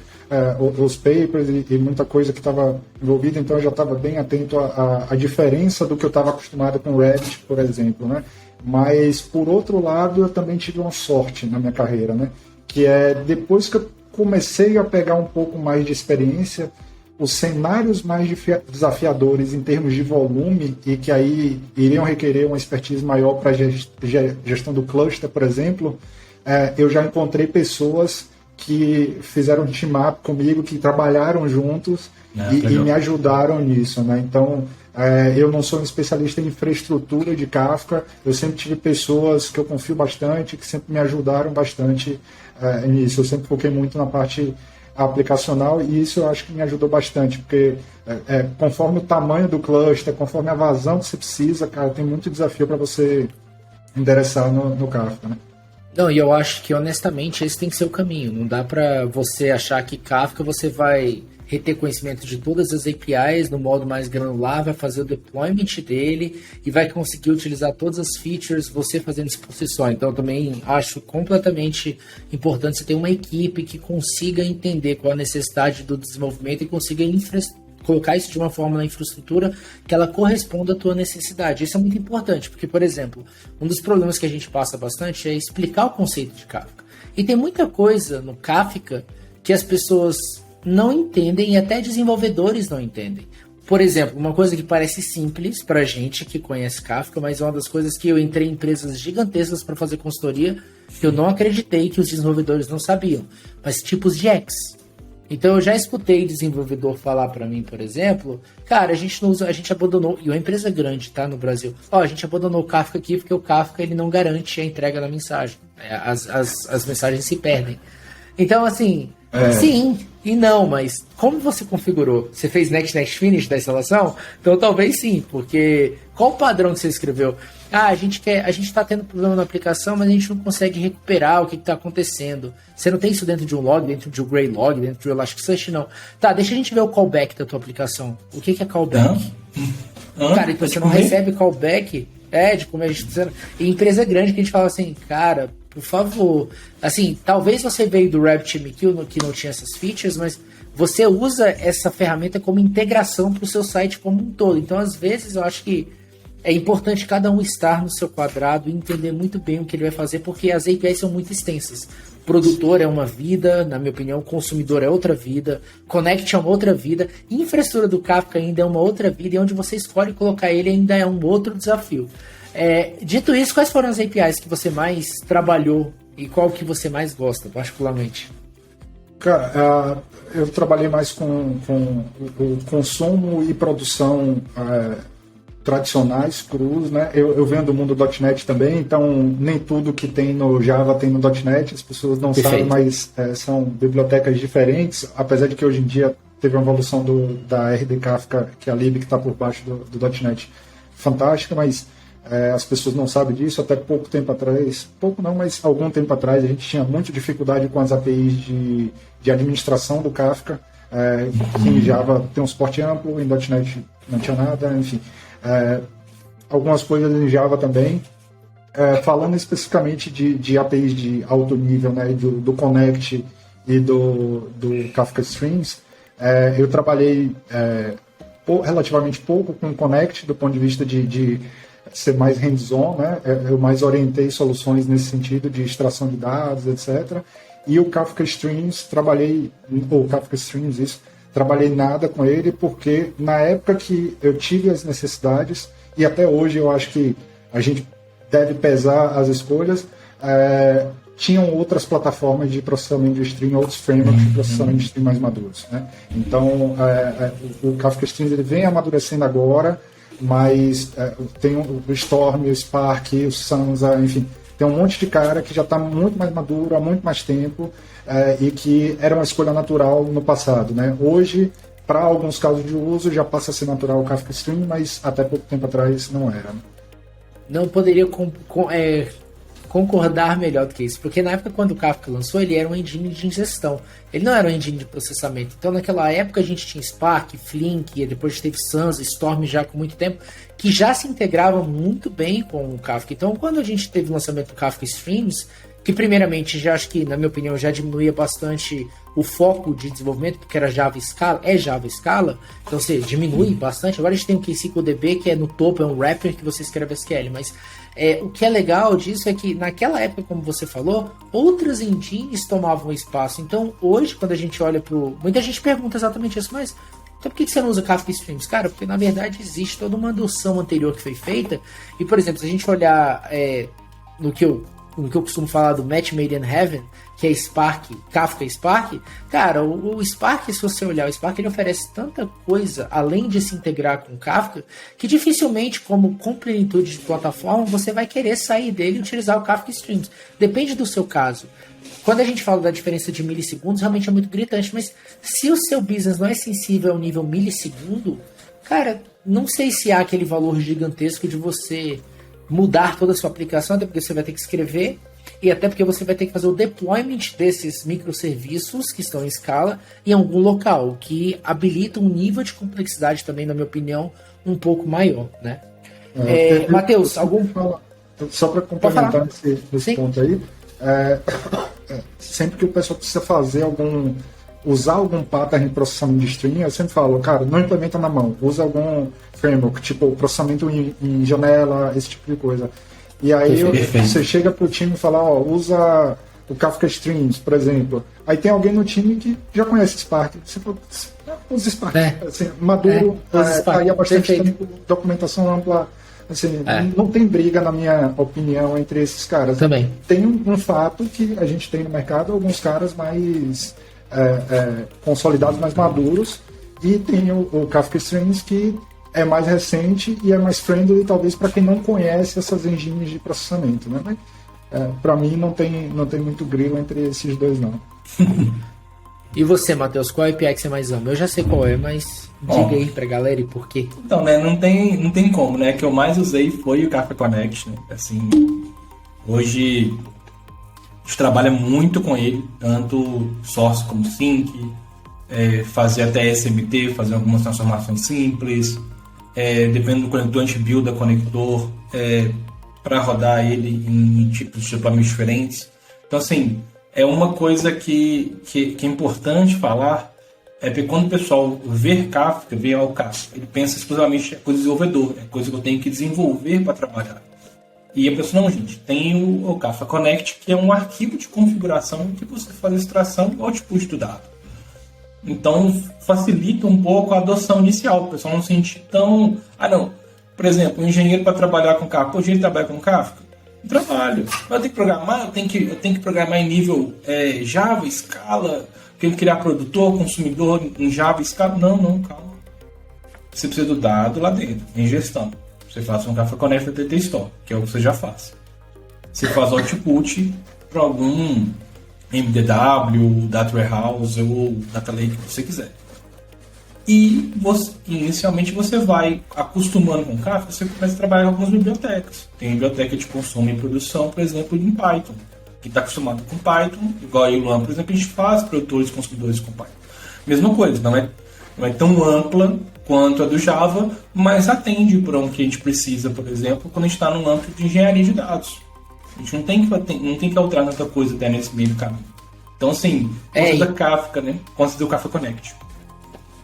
os papers e muita coisa que estava envolvida, então eu já estava bem atento à diferença do que eu estava acostumado com o Revit, por exemplo, né? Mas, por outro lado, eu também tive uma sorte na minha carreira, né? Que depois que eu comecei a pegar um pouco mais de experiência, os cenários mais desafiadores em termos de volume e que aí iriam requerer uma expertise maior para gestão do cluster, por exemplo, eu já encontrei pessoas que fizeram um team-up comigo, que trabalharam juntos e me ajudaram nisso, né? Então, eu não sou um especialista em infraestrutura de Kafka, eu sempre tive pessoas que eu confio bastante, que sempre me ajudaram bastante nisso. Eu sempre foquei muito na parte aplicacional e isso eu acho que me ajudou bastante, porque conforme o tamanho do cluster, conforme a vazão que você precisa, cara, tem muito desafio para você endereçar no Kafka, né? Não, e eu acho que, honestamente, esse tem que ser o caminho. Não dá para você achar que Kafka você vai reter conhecimento de todas as APIs no modo mais granular, vai fazer o deployment dele e vai conseguir utilizar todas as features você fazendo isso por si só. Então, eu também acho completamente importante você ter uma equipe que consiga entender qual a necessidade do desenvolvimento e consiga colocar isso de uma forma na infraestrutura que ela corresponda à tua necessidade. Isso é muito importante, porque, por exemplo, um dos problemas que a gente passa bastante é explicar o conceito de Kafka. E tem muita coisa no Kafka que as pessoas não entendem e até desenvolvedores não entendem. Por exemplo, uma coisa que parece simples pra gente que conhece Kafka, mas é uma das coisas que eu entrei em empresas gigantescas para fazer consultoria que eu não acreditei que os desenvolvedores não sabiam, mas tipos de X. Então eu já escutei desenvolvedor falar para mim, por exemplo, cara, a gente abandonou, e uma empresa grande, tá, no Brasil, a gente abandonou o Kafka aqui porque o Kafka ele não garante a entrega da mensagem, as mensagens se perdem. Então, assim, sim e não, mas como você configurou? Você fez next finish da instalação? Então talvez sim, porque qual o padrão que você escreveu? A gente está tendo problema na aplicação, mas a gente não consegue recuperar o que está acontecendo. Você não tem isso dentro de um log, dentro de um Graylog, dentro de um Elasticsearch, não. Tá, deixa a gente ver o callback da tua aplicação. O que é callback? Cara, então você não recebe callback? De como a gente... E empresa grande que a gente fala assim, cara, por favor. Assim, talvez você veio do RabbitMQ que não tinha essas features, mas você usa essa ferramenta como integração para o seu site como um todo. Então, às vezes, eu acho que é importante cada um estar no seu quadrado e entender muito bem o que ele vai fazer, porque as APIs são muito extensas. O produtor é uma vida, na minha opinião, o consumidor é outra vida, Connect é uma outra vida, infraestrutura do Kafka ainda é uma outra vida, e onde você escolhe colocar ele ainda é um outro desafio. Dito isso, quais foram as APIs que você mais trabalhou e qual que você mais gosta, particularmente? Cara, eu trabalhei mais com o consumo e produção tradicionais, crus, né? Eu venho do mundo .NET também, então nem tudo que tem no Java tem no .NET, as pessoas não sabem, mas são bibliotecas diferentes, apesar de que hoje em dia teve uma evolução da RD Kafka, que é a lib que está por baixo do .NET, fantástica, mas as pessoas não sabem disso. Até pouco tempo atrás, pouco não, mas algum tempo atrás, a gente tinha muita dificuldade com as APIs de administração do Kafka, que em Java tem um suporte amplo, em .NET não tinha nada, enfim. Algumas coisas em Java também. falando especificamente de APIs de alto nível, né, do Connect e do Kafka Streams, eu trabalhei relativamente pouco com o Connect do ponto de vista de ser mais hands-on, né? Eu mais orientei soluções nesse sentido de extração de dados, etc. E o Kafka Streams, trabalhei nada com ele, porque na época que eu tive as necessidades, e até hoje eu acho que a gente deve pesar as escolhas, tinham outras plataformas de processamento de stream, outros frameworks de processamento de stream mais maduros, né? Então, o Kafka Streams ele vem amadurecendo agora, mas tem o Storm, o Spark, o Sansa, enfim, tem um monte de cara que já está muito mais maduro há muito mais tempo e que era uma escolha natural no passado, né? Hoje, para alguns casos de uso, já passa a ser natural o Kafka Stream, mas até pouco tempo atrás não era, né? Não poderia concordar melhor do que isso, porque na época quando o Kafka lançou, ele era um engine de ingestão, ele não era um engine de processamento. Então naquela época a gente tinha Spark, Flink, depois teve Sans, Storm já com muito tempo, que já se integrava muito bem com o Kafka. Então quando a gente teve o lançamento do Kafka Streams, que primeiramente já acho que, na minha opinião, já diminuía bastante o foco de desenvolvimento, porque era Java Scala, Java Scala, então você diminui bastante. Agora a gente tem o KCDB, que é no topo, é um wrapper que você escreve SQL, mas o que é legal disso é que naquela época, como você falou, outras engines tomavam espaço. Então hoje, quando a gente olha muita gente pergunta exatamente isso, mas então por que você não usa Kafka Streams? Cara, porque na verdade existe toda uma adoção anterior que foi feita, e por exemplo, se a gente olhar no que eu costumo falar do Match Made in Heaven, que é Spark, Kafka Spark, cara, o Spark, se você olhar, o Spark ele oferece tanta coisa, além de se integrar com o Kafka, que dificilmente, como com plenitude de plataforma, você vai querer sair dele e utilizar o Kafka Streams. Depende do seu caso. Quando a gente fala da diferença de milissegundos, realmente é muito gritante, mas se o seu business não é sensível ao nível milissegundo, cara, não sei se há aquele valor gigantesco de você mudar toda a sua aplicação, até porque você vai ter que escrever e até porque você vai ter que fazer o deployment desses microserviços que estão em escala em algum local, que habilita um nível de complexidade também, na minha opinião, um pouco maior, né? Matheus, só para complementar esse ponto aí, sempre que o pessoal precisa fazer usar algum pattern de processamento de stream, eu sempre falo, cara, não implementa na mão, usa algum framework, tipo processamento em janela, esse tipo de coisa. E aí você chega pro time e fala, usa o Kafka Streams, por exemplo. Aí tem alguém no time que já conhece Spark. Você fala, usa Spark. Assim, maduro, aí há bastante tempo, documentação ampla. Assim, não tem briga, na minha opinião, entre esses caras. Também. Tem um fato que a gente tem no mercado, alguns caras mais consolidados, mais maduros, e tem o Kafka Streams, que é mais recente e é mais friendly, talvez, para quem não conhece essas engines de processamento, né? Para mim não tem muito grilo entre esses dois, não. E você, Matheus, qual API que você mais ama? Eu já sei qual é, mas diga aí pra galera e por quê. Então, né, não tem como, né? O que eu mais usei foi o Kafka Connect, né? Assim, hoje a gente trabalha muito com ele, tanto source como sync, fazer até SMT, fazer algumas transformações simples, dependendo do conector, a gente builda conector para rodar ele em tipos de deployment diferentes. Então, assim, é uma coisa que é importante falar, porque quando o pessoal vê Kafka, vê o Kafka, ele pensa exclusivamente é coisa de desenvolvedor, é coisa que eu tenho que desenvolver para trabalhar. E a pessoa, não, gente, tem o Kafka Connect, que é um arquivo de configuração que você faz a extração e output do dado. Então, facilita um pouco a adoção inicial, o pessoal não se sente tão... não, por exemplo, um engenheiro para trabalhar com Kafka, o engenheiro trabalha com Kafka? Eu trabalho. Eu tenho que programar, eu tenho que programar em nível Java, Scala, tenho que criar produtor, consumidor em Java, Scala. Não, calma. Você precisa do dado lá dentro, em gestão. Você faz um Kafka Connect DT Store, que é o que você já faz. Você faz output para algum MDW, Data Warehouse ou Data Lake que você quiser. E inicialmente você vai acostumando com o Kafka, você começa a trabalhar com algumas bibliotecas. Tem biblioteca de consumo e produção, por exemplo, em Python. Quem está acostumado com Python, igual a Ilan, por exemplo, a gente faz produtores e consumidores com Python. Mesma coisa, não é tão ampla quanto a do Java, mas atende para o que a gente precisa, por exemplo, quando a gente está num âmbito de engenharia de dados. A gente não tem que alterar tanta coisa até nesse meio do caminho. Então, assim, considera Kafka, né? Considera o Kafka Connect.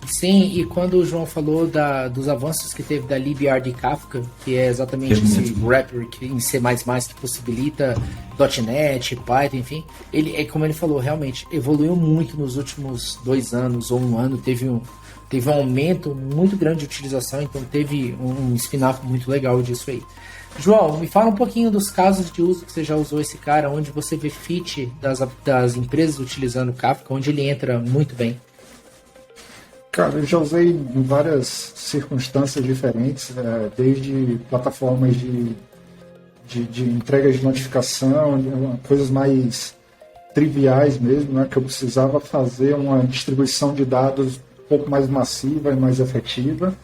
Sim, e quando o João falou dos avanços que teve da LibRD Kafka, que é exatamente esse wrapper que em C++ que possibilita .NET, Python, enfim, como ele falou, realmente evoluiu muito nos últimos 2 anos ou 1 ano, teve um aumento muito grande de utilização, então teve um spin-off muito legal disso aí. João, me fala um pouquinho dos casos de uso que você já usou esse cara, onde você vê fit das empresas utilizando o Kafka, onde ele entra muito bem. Cara, eu já usei em várias circunstâncias diferentes, desde plataformas de entrega de notificação, coisas mais triviais mesmo, né, que eu precisava fazer uma distribuição de dados um pouco mais massiva e mais efetiva,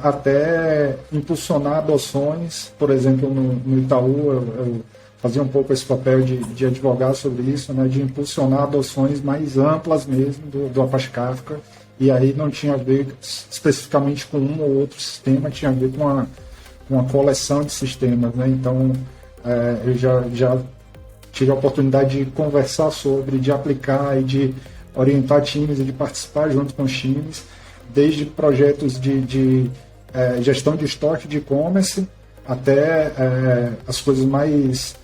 até impulsionar adoções. Por exemplo, no Itaú, eu fazia um pouco esse papel de advogar sobre isso, né, de impulsionar adoções mais amplas mesmo do Apache Kafka. E aí não tinha a ver especificamente com um ou outro sistema, tinha a ver com uma coleção de sistemas, né? Então, eu já tive a oportunidade de conversar sobre, de aplicar e de orientar times e de participar junto com os times, desde projetos de gestão de estoque de e-commerce até as coisas mais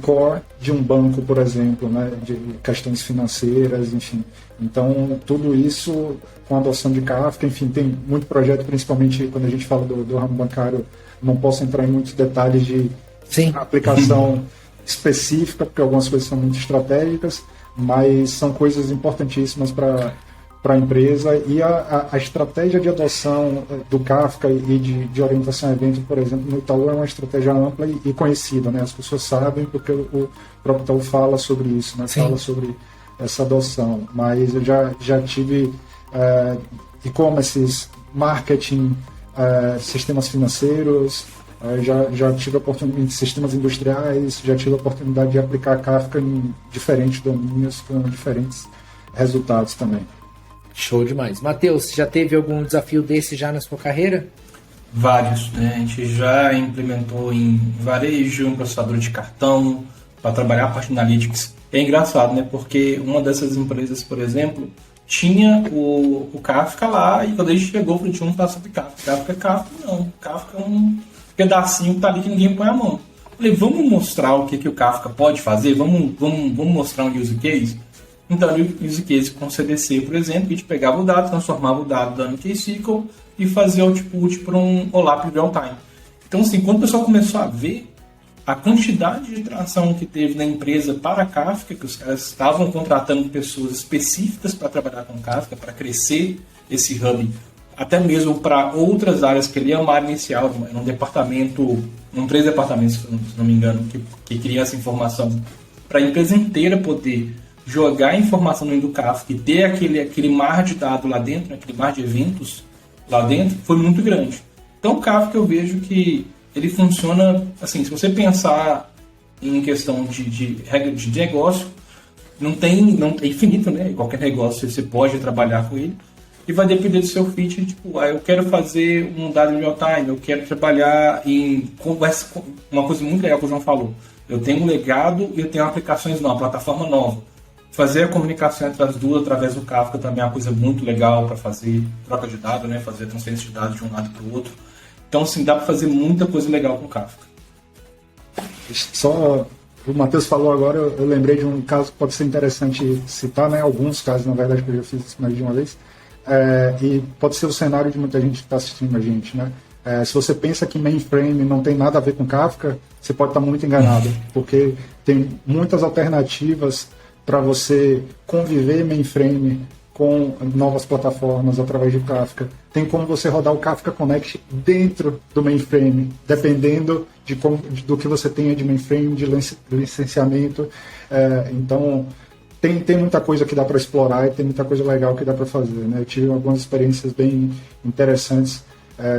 core de um banco, por exemplo, né, de questões financeiras, enfim. Então, tudo isso com a adoção de Kafka, enfim, tem muito projeto, principalmente quando a gente fala do ramo bancário, não posso entrar em muitos detalhes de aplicação específica, porque algumas coisas são muito estratégicas, mas são coisas importantíssimas para a empresa. E a estratégia de adoção do Kafka e de orientação a evento, por exemplo, no Itaú é uma estratégia ampla e conhecida, né? As pessoas sabem porque o próprio Itaú fala sobre isso, né? Fala sobre essa adoção. Mas eu já tive e-commerces, marketing, sistemas financeiros, já tive a oportunidade de sistemas industriais, já tive a oportunidade de aplicar Kafka em diferentes domínios com diferentes resultados também. Show demais. Matheus, já teve algum desafio desse já na sua carreira? Vários, né? A gente já implementou em varejo, um processador de cartão, para trabalhar a parte de analytics. É engraçado, né? Porque uma dessas empresas, por exemplo, tinha o Kafka lá, e quando a gente chegou, a gente não tá sobre Kafka. Kafka não. Kafka é um pedacinho que tá ali que ninguém põe a mão. Falei, vamos mostrar o que o Kafka pode fazer? Vamos mostrar um use case? Então, o use case com CDC, por exemplo, a gente pegava o dado, transformava o dado dando KSQL e fazia output para um OLAP real time. Então, assim, quando o pessoal começou a ver a quantidade de tração que teve na empresa para Kafka, que os caras estavam contratando pessoas específicas para trabalhar com Kafka, para crescer esse hub, até mesmo para outras áreas que ele ia uma área inicial, num departamento, num 3 departamentos, se não me engano, que criam essa informação, para a empresa inteira poder jogar informação no Kafka e ter aquele mar de dados lá dentro, aquele mar de eventos lá dentro, foi muito grande. Então o Kafka eu vejo que ele funciona, assim, se você pensar em questão de regra de negócio, é infinito, né? Qualquer negócio você pode trabalhar com ele e vai depender do seu fit, tipo, eu quero fazer um dado real time, eu quero trabalhar uma coisa muito legal que o João falou. Eu tenho um legado e eu tenho aplicações novas, plataforma nova. Fazer a comunicação entre as duas através do Kafka também é uma coisa muito legal para fazer troca de dados, né? Fazer transferência de dados de um lado para o outro. Então, assim, dá para fazer muita coisa legal com o Kafka. Só o Matheus falou agora, eu lembrei de um caso que pode ser interessante citar, né? Alguns casos, na verdade, que eu já fiz isso mais de uma vez. E pode ser o cenário de muita gente que está assistindo a gente, né? Se você pensa que mainframe não tem nada a ver com Kafka, você pode estar muito enganado, porque tem muitas alternativas para você conviver mainframe com novas plataformas através de Kafka. Tem como você rodar o Kafka Connect dentro do mainframe, dependendo do que você tenha de mainframe, de licenciamento. Então, tem muita coisa que dá para explorar e tem muita coisa legal que dá para fazer, né? Eu tive algumas experiências bem interessantes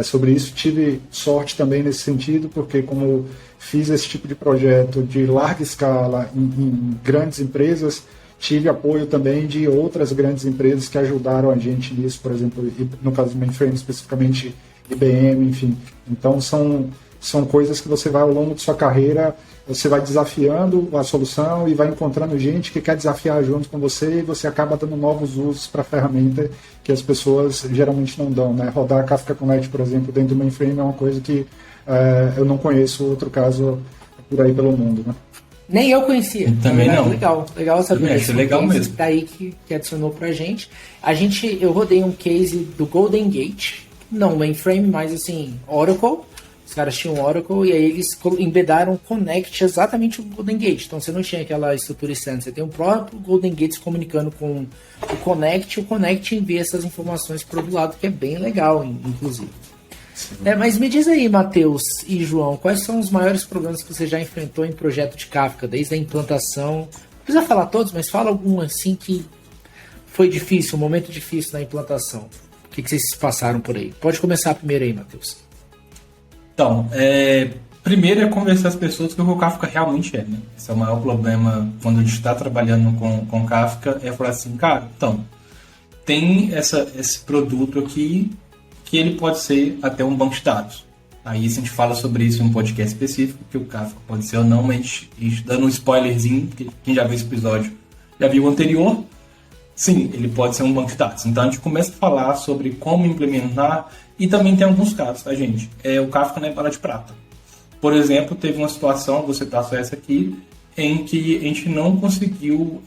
sobre isso. Tive sorte também nesse sentido, porque como fiz esse tipo de projeto de larga escala em grandes empresas, tive apoio também de outras grandes empresas que ajudaram a gente nisso, por exemplo, no caso do mainframe, especificamente IBM, enfim. Então, são são coisas que você vai ao longo de sua carreira, você vai desafiando a solução e vai encontrando gente que quer desafiar junto com você e você acaba dando novos usos para a ferramenta que as pessoas geralmente não dão, né? Rodar Kafka Connect, por exemplo, dentro do mainframe é uma coisa que eu não conheço outro caso por aí pelo mundo, né? Nem eu conhecia. Também não. Legal saber. Isso é legal mesmo. Que tá aí que adicionou pra gente. Eu rodei um case do Golden Gate, não mainframe, mas assim, Oracle. Os caras tinham Oracle e aí eles embedaram o Connect exatamente o Golden Gate. Então você não tinha aquela estrutura externa, você tem o próprio Golden Gate se comunicando com o Connect, e o Connect envia essas informações para o outro lado, que é bem legal, inclusive. Mas me diz aí, Matheus e João, quais são os maiores problemas que você já enfrentou em projeto de Kafka, desde a implantação? Não precisa falar todos, mas fala algum assim que foi difícil, um momento difícil na implantação. O que vocês passaram por aí? Pode começar primeiro aí, Matheus. Então, primeiro é convencer as pessoas que o Kafka realmente é, né? Esse é o maior problema quando a gente está trabalhando com Kafka, é falar assim, cara, então, tem esse produto aqui que ele pode ser até um banco de dados. Aí a gente fala sobre isso em um podcast específico, que o Kafka pode ser ou não, mas a gente dando um spoilerzinho, quem já viu esse episódio já viu o anterior, sim, ele pode ser um banco de dados. Então a gente começa a falar sobre como implementar. E também tem alguns casos, tá, gente? O Kafka não é bala de prata. Por exemplo, teve uma situação, vou citar só essa aqui, em que a gente não conseguiu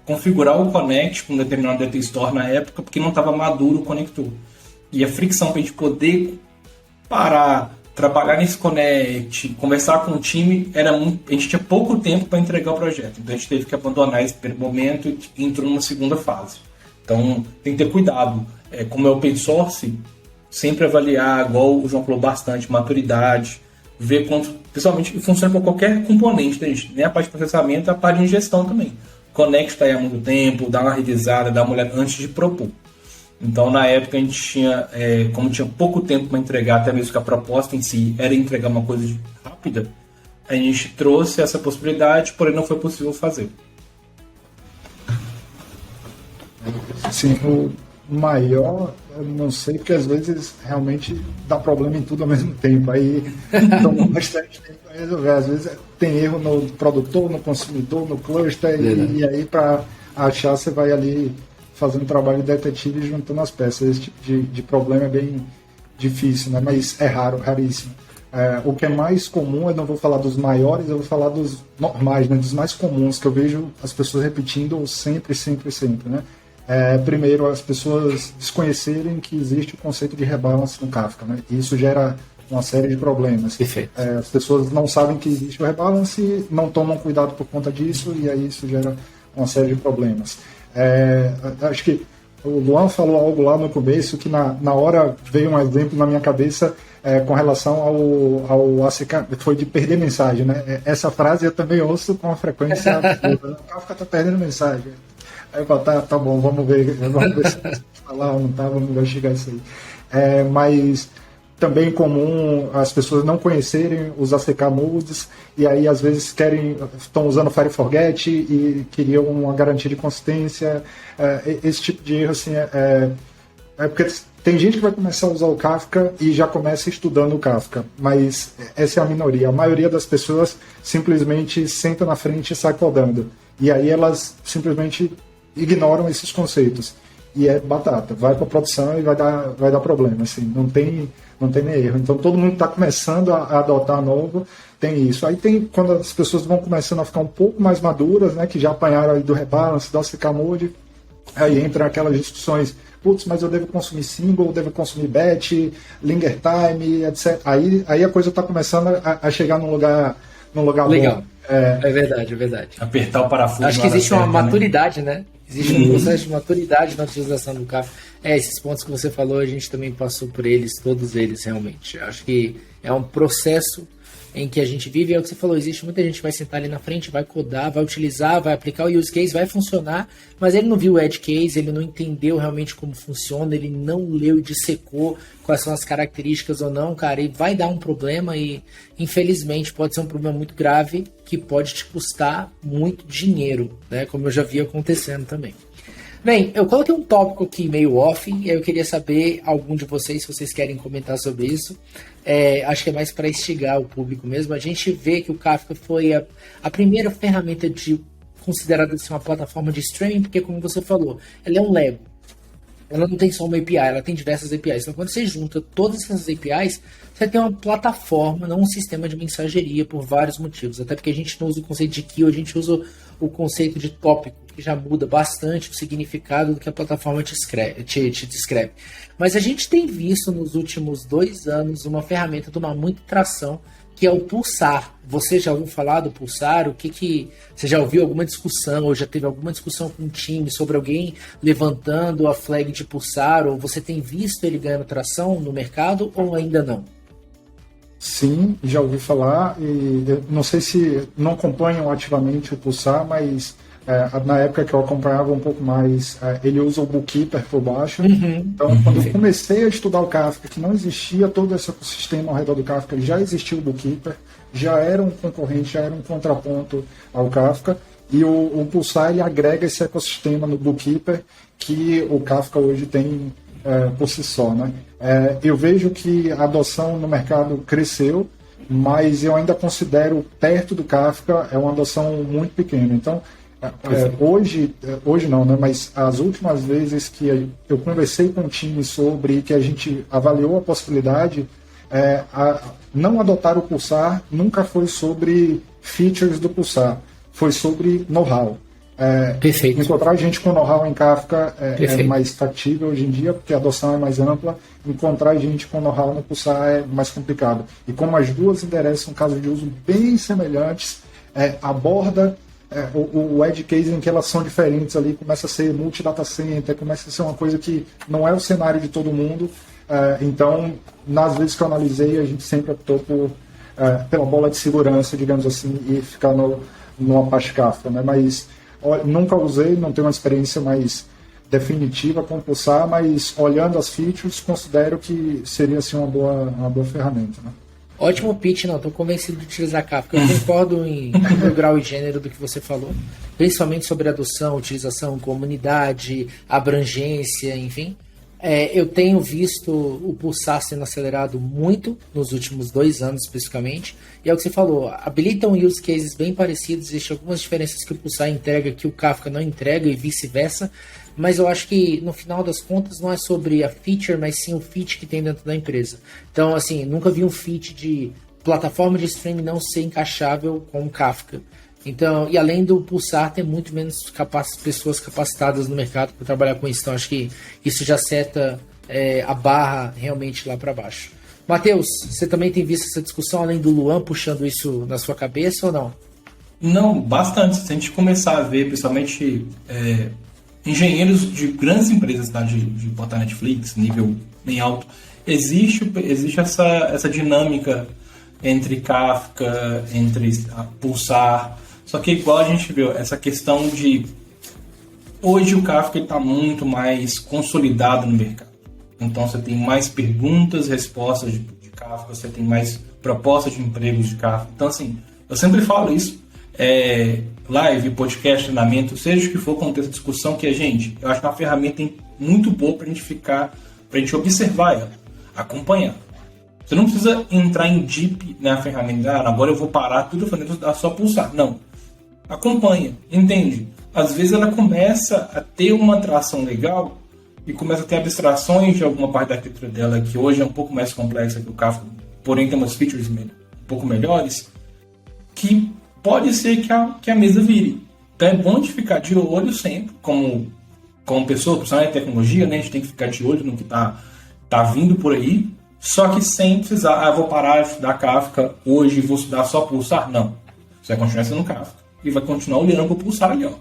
configurar o Connect com um determinado Data Store na época, porque não estava maduro o conector. E a fricção para a gente poder parar, trabalhar nesse Connect, conversar com o time, a gente tinha pouco tempo para entregar o projeto. Então a gente teve que abandonar esse primeiro momento e entrou numa segunda fase. Então tem que ter cuidado. Como é open source, sempre avaliar, igual o João falou bastante, maturidade, ver quanto, principalmente, funciona para qualquer componente, né, gente? Nem a parte de processamento, a parte de ingestão também. Connect está aí há muito tempo, dá uma revisada, dá uma olhada antes de propor. Então, na época, a gente tinha, como tinha pouco tempo para entregar, até mesmo que a proposta em si era entregar uma coisa rápida, a gente trouxe essa possibilidade, porém não foi possível fazer. Sim, o maior, eu não sei, porque às vezes realmente dá problema em tudo ao mesmo tempo. Aí toma bastante tempo para resolver. Às vezes tem erro no produtor, no consumidor, no cluster, e aí para achar você vai ali fazendo trabalho de detetive e juntando as peças. Esse tipo de problema é bem difícil, né? Mas é raro, raríssimo. O que é mais comum, eu não vou falar dos maiores, eu vou falar dos normais, né? Dos mais comuns, que eu vejo as pessoas repetindo sempre, né? Primeiro, as pessoas desconhecerem que existe o conceito de rebalance no Kafka, né? E isso gera uma série de problemas. Perfeito. As pessoas não sabem que existe o rebalance, não tomam cuidado por conta disso, e aí isso gera uma série de problemas. Acho que o Luan falou algo lá no começo, que na hora veio um exemplo na minha cabeça com relação ao ACK, foi de perder mensagem, né? Essa frase eu também ouço com uma frequência absurda. O Kafka está perdendo mensagem. Aí eu falo, tá bom, vamos ver se falar ou não tá, vamos investigar isso aí. Mas também comum as pessoas não conhecerem os ACK modes e aí às vezes estão usando Fire Forget e queriam uma garantia de consistência. Esse tipo de erro assim, porque tem gente que vai começar a usar o Kafka e já começa estudando o Kafka, mas essa é a minoria. A maioria das pessoas simplesmente senta na frente e sai codando. E aí elas simplesmente ignoram esses conceitos. E é batata. Vai para a produção e vai dar problema. Assim, não tem nem erro. Então todo mundo está começando a adotar novo, tem isso. Aí tem quando as pessoas vão começando a ficar um pouco mais maduras, né, que já apanharam aí do rebalance, do ACK mode, aí entra aquelas discussões, putz, mas eu devo consumir single, devo consumir batch, linger time, etc. Aí a coisa está começando a chegar num lugar legal. bom. É verdade. Apertar o parafuso. Acho que existe uma maturidade, né? Existe um processo de maturidade na utilização do Kafka. Esses pontos que você falou, a gente também passou por eles, todos eles, realmente. Acho que é um processo em que a gente vive, é o que você falou, existe muita gente que vai sentar ali na frente, vai codar, vai utilizar, vai aplicar o use case, vai funcionar, mas ele não viu o edge case, ele não entendeu realmente como funciona, ele não leu e dissecou quais são as características ou não, cara, e vai dar um problema e, infelizmente, pode ser um problema muito grave que pode te custar muito dinheiro, né, como eu já vi acontecendo também. Bem, eu coloquei um tópico aqui meio off, e eu queria saber, algum de vocês, se vocês querem comentar sobre isso. Acho que é mais para instigar o público mesmo. A gente vê que o Kafka foi a primeira ferramenta considerada assim, uma plataforma de streaming, porque, como você falou, ela é um Lego. Ela não tem só uma API, ela tem diversas APIs. Então, quando você junta todas essas APIs, você tem uma plataforma, não um sistema de mensageria, por vários motivos. Até porque a gente não usa o conceito de queue, a gente usa o conceito de tópico, que já muda bastante o significado do que a plataforma te descreve. Mas a gente tem visto nos últimos 2 anos uma ferramenta tomar muita tração, que é o Pulsar. Você já ouviu falar do Pulsar? Você já ouviu alguma discussão, ou já teve alguma discussão com um time sobre alguém levantando a flag de Pulsar, ou você tem visto ele ganhando tração no mercado, ou ainda não? Sim, já ouvi falar, e eu não sei se não acompanham ativamente o Pulsar, mas na época que eu acompanhava um pouco mais, ele usa o Bookkeeper por baixo. Então, quando eu comecei a estudar o Kafka, que não existia todo esse ecossistema ao redor do Kafka, já existia o Bookkeeper, já era um concorrente, já era um contraponto ao Kafka, e o Pulsar ele agrega esse ecossistema no Bookkeeper que o Kafka hoje tem por si só, né? Eu vejo que a adoção no mercado cresceu, mas eu ainda considero, perto do Kafka, uma adoção muito pequena. Então, hoje não, né? Mas as últimas vezes que eu conversei com o time sobre, que a gente avaliou a possibilidade, não adotar o Pulsar nunca foi sobre features do Pulsar, foi sobre know-how. Perfeito. Encontrar gente com know-how em Kafka é mais factível hoje em dia, porque a adoção é mais ampla. Encontrar gente com know-how no Pulsar é mais complicado. E como as duas endereçam casos de uso bem semelhantes, aborda o edge case em que elas são diferentes ali, começa a ser multi-data center, começa a ser uma coisa que não é o cenário de todo mundo. Então, nas vezes que eu analisei, a gente sempre optou pela bola de segurança, digamos assim, e ficar no Apache Kafka, né? Mas nunca usei, não tenho uma experiência mais definitiva com o Pulsar, mas olhando as features, considero que seria assim, uma boa ferramenta, né? Ótimo pitch, não, estou convencido de utilizar Kafka. Eu concordo no grau e gênero do que você falou, principalmente sobre adoção, utilização, comunidade, abrangência, enfim. Eu tenho visto o Pulsar sendo acelerado muito nos últimos 2 anos, especificamente, e é o que você falou, habilitam use cases bem parecidos, existem algumas diferenças que o Pulsar entrega que o Kafka não entrega e vice-versa, mas eu acho que no final das contas não é sobre a feature, mas sim o fit que tem dentro da empresa. Então, assim, nunca vi um fit de plataforma de streaming não ser encaixável com o Kafka. Então, e além do Pulsar, tem muito menos pessoas capacitadas no mercado para trabalhar com isso. Então, acho que isso já seta a barra realmente lá para baixo. Matheus, você também tem visto essa discussão, além do Luan puxando isso na sua cabeça ou não? Não, bastante. Se a gente começar a ver, principalmente engenheiros de grandes empresas, tá, de botar Netflix, nível bem alto, existe essa dinâmica entre Kafka, entre Pulsar. Só que igual a gente viu, essa questão de... Hoje o Kafka está muito mais consolidado no mercado. Então você tem mais perguntas, respostas de Kafka, você tem mais propostas de empregos de Kafka. Então assim, eu sempre falo isso, live, podcast, treinamento, seja o que for, contexto de discussão, que eu acho que é uma ferramenta muito boa para a gente observar ela, acompanhar. Você não precisa entrar em deep na ferramenta, agora eu vou parar tudo fazendo só Pulsar. Não. Acompanha, entende? Às vezes ela começa a ter uma atração legal e começa a ter abstrações de alguma parte da arquitetura dela, que hoje é um pouco mais complexa que o Kafka, porém tem umas features um pouco melhores, que pode ser que a mesa vire. Então é bom de ficar de olho sempre, como pessoa, profissional de tecnologia, né? A gente tem que ficar de olho no que tá vindo por aí, só que sem precisar, eu vou parar de estudar Kafka hoje e vou estudar só Pulsar. Não. Você vai continuar estudando Kafka e vai continuar olhando para o Pulsar ali, ó.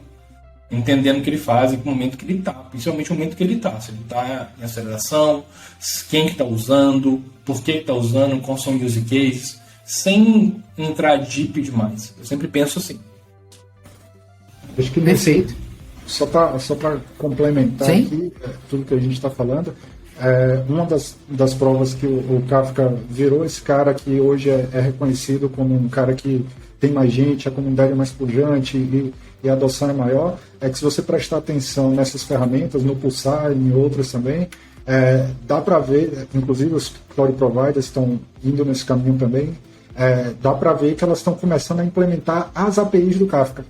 Entendendo o que ele faz e o momento que ele está. Principalmente o momento que ele está. Se ele está em aceleração, quem que está usando, por que está usando, quais são use cases, sem entrar deep demais. Eu sempre penso assim. Acho que perfeito. Só para complementar aqui tudo que a gente está falando, uma das provas que o Kafka virou esse cara que hoje é reconhecido como um cara que tem mais gente, a comunidade é mais pujante, e e a adoção é maior, é que se você prestar atenção nessas ferramentas, no Pulsar e em outras também, dá para ver, inclusive os Cloud Providers estão indo nesse caminho também, dá para ver que elas estão começando a implementar as APIs do Kafka.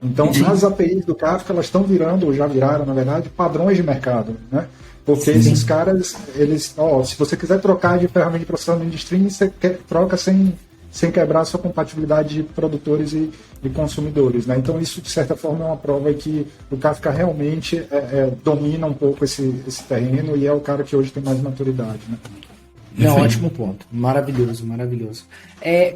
Então, as APIs do Kafka, elas estão virando, ou já viraram, na verdade, padrões de mercado, né? Porque esses caras, se você quiser trocar de ferramenta de processamento de streaming, você troca sem quebrar a sua compatibilidade de produtores e consumidores, né? Então, isso, de certa forma, é uma prova que o Kafka realmente domina um pouco esse terreno e é o cara que hoje tem mais maturidade, né? Não, ótimo ponto. Maravilhoso, maravilhoso.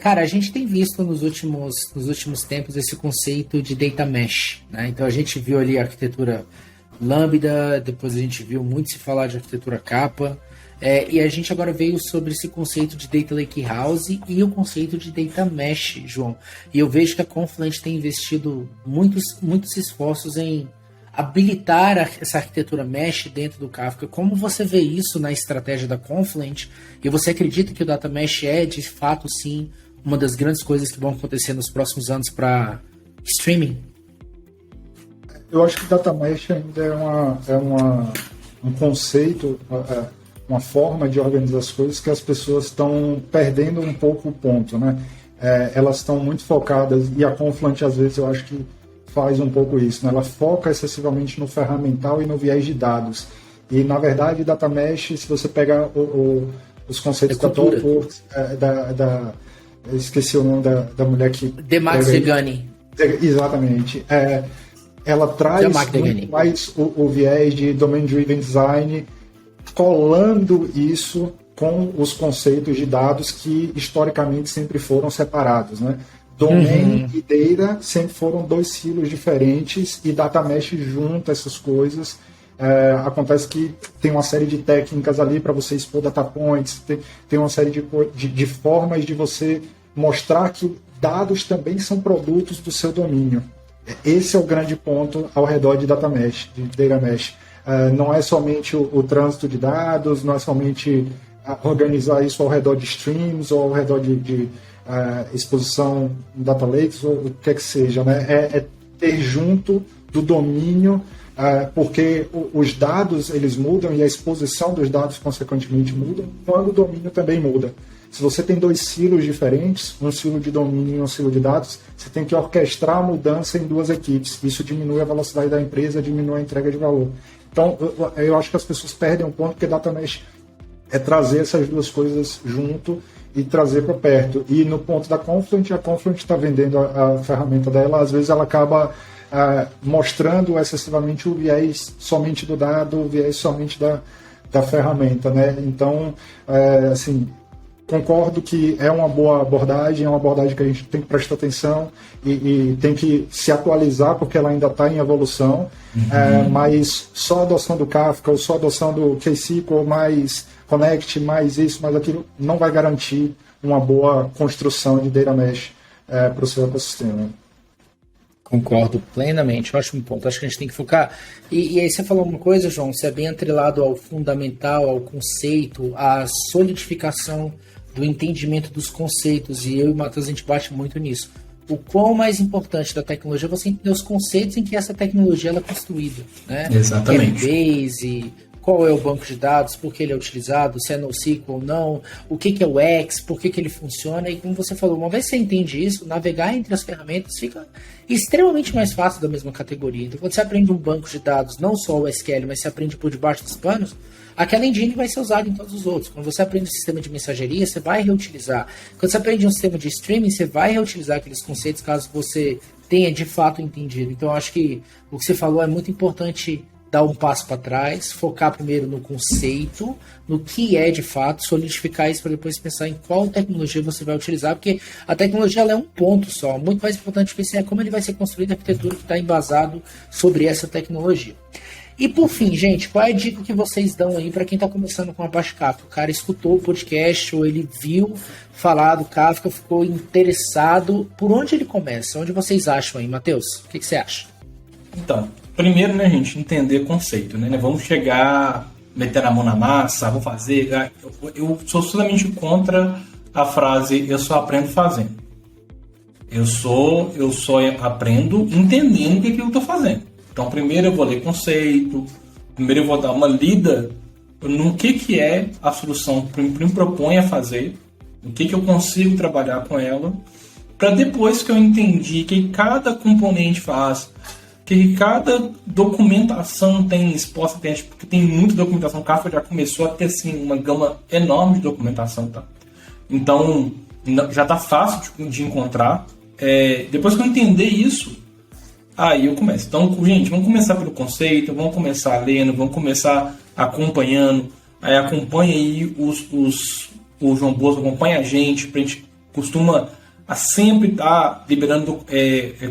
Cara, a gente tem visto nos últimos tempos esse conceito de data mesh, né? Então, a gente viu ali a arquitetura Lambda, depois a gente viu muito se falar de arquitetura Kappa, e a gente agora veio sobre esse conceito de Data Lakehouse e o conceito de Data Mesh, João. E eu vejo que a Confluent tem investido muitos esforços em habilitar essa arquitetura Mesh dentro do Kafka. Como você vê isso na estratégia da Confluent? E você acredita que o Data Mesh é, de fato, sim, uma das grandes coisas que vão acontecer nos próximos anos para streaming? Eu acho que Data Mesh ainda é um conceito, uma forma de organizar as coisas que as pessoas estão perdendo um pouco o ponto, né? Elas estão muito focadas, e a Confluent, às vezes, eu acho que faz um pouco isso, né? Ela foca excessivamente no ferramental e no viés de dados. E, na verdade, Data Mesh, se você pegar os conceitos da ThoughtWorks, eu esqueci o nome da mulher que... Demak Dehghani. Exatamente. Ela traz muito mais o viés de Domain-Driven Design, colando isso com os conceitos de dados que historicamente sempre foram separados, né? Domain e Data sempre foram dois silos diferentes e Data Mesh junta essas coisas. Acontece que tem uma série de técnicas ali para você expor data points, tem uma série de formas de você mostrar que dados também são produtos do seu domínio. Esse é o grande ponto ao redor de Data Mesh, de Data Mesh. Não é somente o trânsito de dados, não é somente organizar isso ao redor de streams ou ao redor de exposição em data lakes ou o que quer que seja, né? É ter junto do domínio, porque os dados eles mudam e a exposição dos dados consequentemente muda quando o domínio também muda. Se você tem dois silos diferentes, um silo de domínio e um silo de dados, você tem que orquestrar a mudança em duas equipes. Isso diminui a velocidade da empresa, diminui a entrega de valor. Então, eu acho que as pessoas perdem um ponto, porque Data Mesh é trazer essas duas coisas junto e trazer para perto. E no ponto da Confluent, a Confluent está vendendo a ferramenta dela, às vezes ela acaba mostrando excessivamente o viés somente do dado, o viés somente da ferramenta, né? Então, assim, concordo que é uma boa abordagem, é uma abordagem que a gente tem que prestar atenção e tem que se atualizar, porque ela ainda está em evolução, mas só a adoção do Kafka ou só a adoção do KSQL, mais Connect, mais isso, mais aquilo, não vai garantir uma boa construção de Data Mesh para o seu ecossistema. Concordo plenamente, ótimo ponto. Acho que a gente tem que focar. E aí você falou uma coisa, João, você é bem atrelado ao fundamental, ao conceito, à solidificação do entendimento dos conceitos, e eu e o Matheus, a gente bate muito nisso. O quão mais importante da tecnologia é você entender os conceitos em que essa tecnologia ela é construída, né? Exatamente. Base, qual é o banco de dados, por que ele é utilizado, se é NoSQL ou não, o que é o X, por que ele funciona, e como você falou, uma vez que você entende isso, navegar entre as ferramentas fica extremamente mais fácil da mesma categoria. Então, quando você aprende um banco de dados, não só o SQL, mas você aprende por debaixo dos panos, aquela engine vai ser usada em todos os outros. Quando você aprende um sistema de mensageria, você vai reutilizar. Quando você aprende um sistema de streaming, você vai reutilizar aqueles conceitos caso você tenha de fato entendido. Então, eu acho que o que você falou é muito importante dar um passo para trás, focar primeiro no conceito, no que é de fato, solidificar isso para depois pensar em qual tecnologia você vai utilizar, porque a tecnologia ela é um ponto só. Muito mais importante pensar é como ele vai ser construído, a arquitetura que está embasado sobre essa tecnologia. E por fim, gente, qual é a dica que vocês dão aí para quem está começando com a parte Kafka? O cara escutou o podcast ou ele viu falar do Kafka, ficou interessado. Por onde ele começa? Onde vocês acham aí, Matheus? O que você acha? Então, primeiro, né, gente, entender conceito, né? Vamos chegar, meter a mão na massa, vou fazer. Eu sou absolutamente contra a frase "eu só aprendo fazendo". Eu só aprendo entendendo o que eu estou fazendo. Então, primeiro eu vou ler conceito, primeiro eu vou dar uma lida no que é a solução que me propõe a fazer, o que eu consigo trabalhar com ela, para depois que eu entendi que cada componente faz, que cada documentação tem exposta, porque tem muita documentação. O Kafka já começou a ter assim, uma gama enorme de documentação, tá? Então, já está fácil de encontrar. Depois que eu entender isso, aí eu começo. Então, gente, vamos começar pelo conceito, vamos começar lendo, vamos começar acompanhando. Aí acompanha aí o João Bosco, acompanha a gente costuma a sempre estar liberando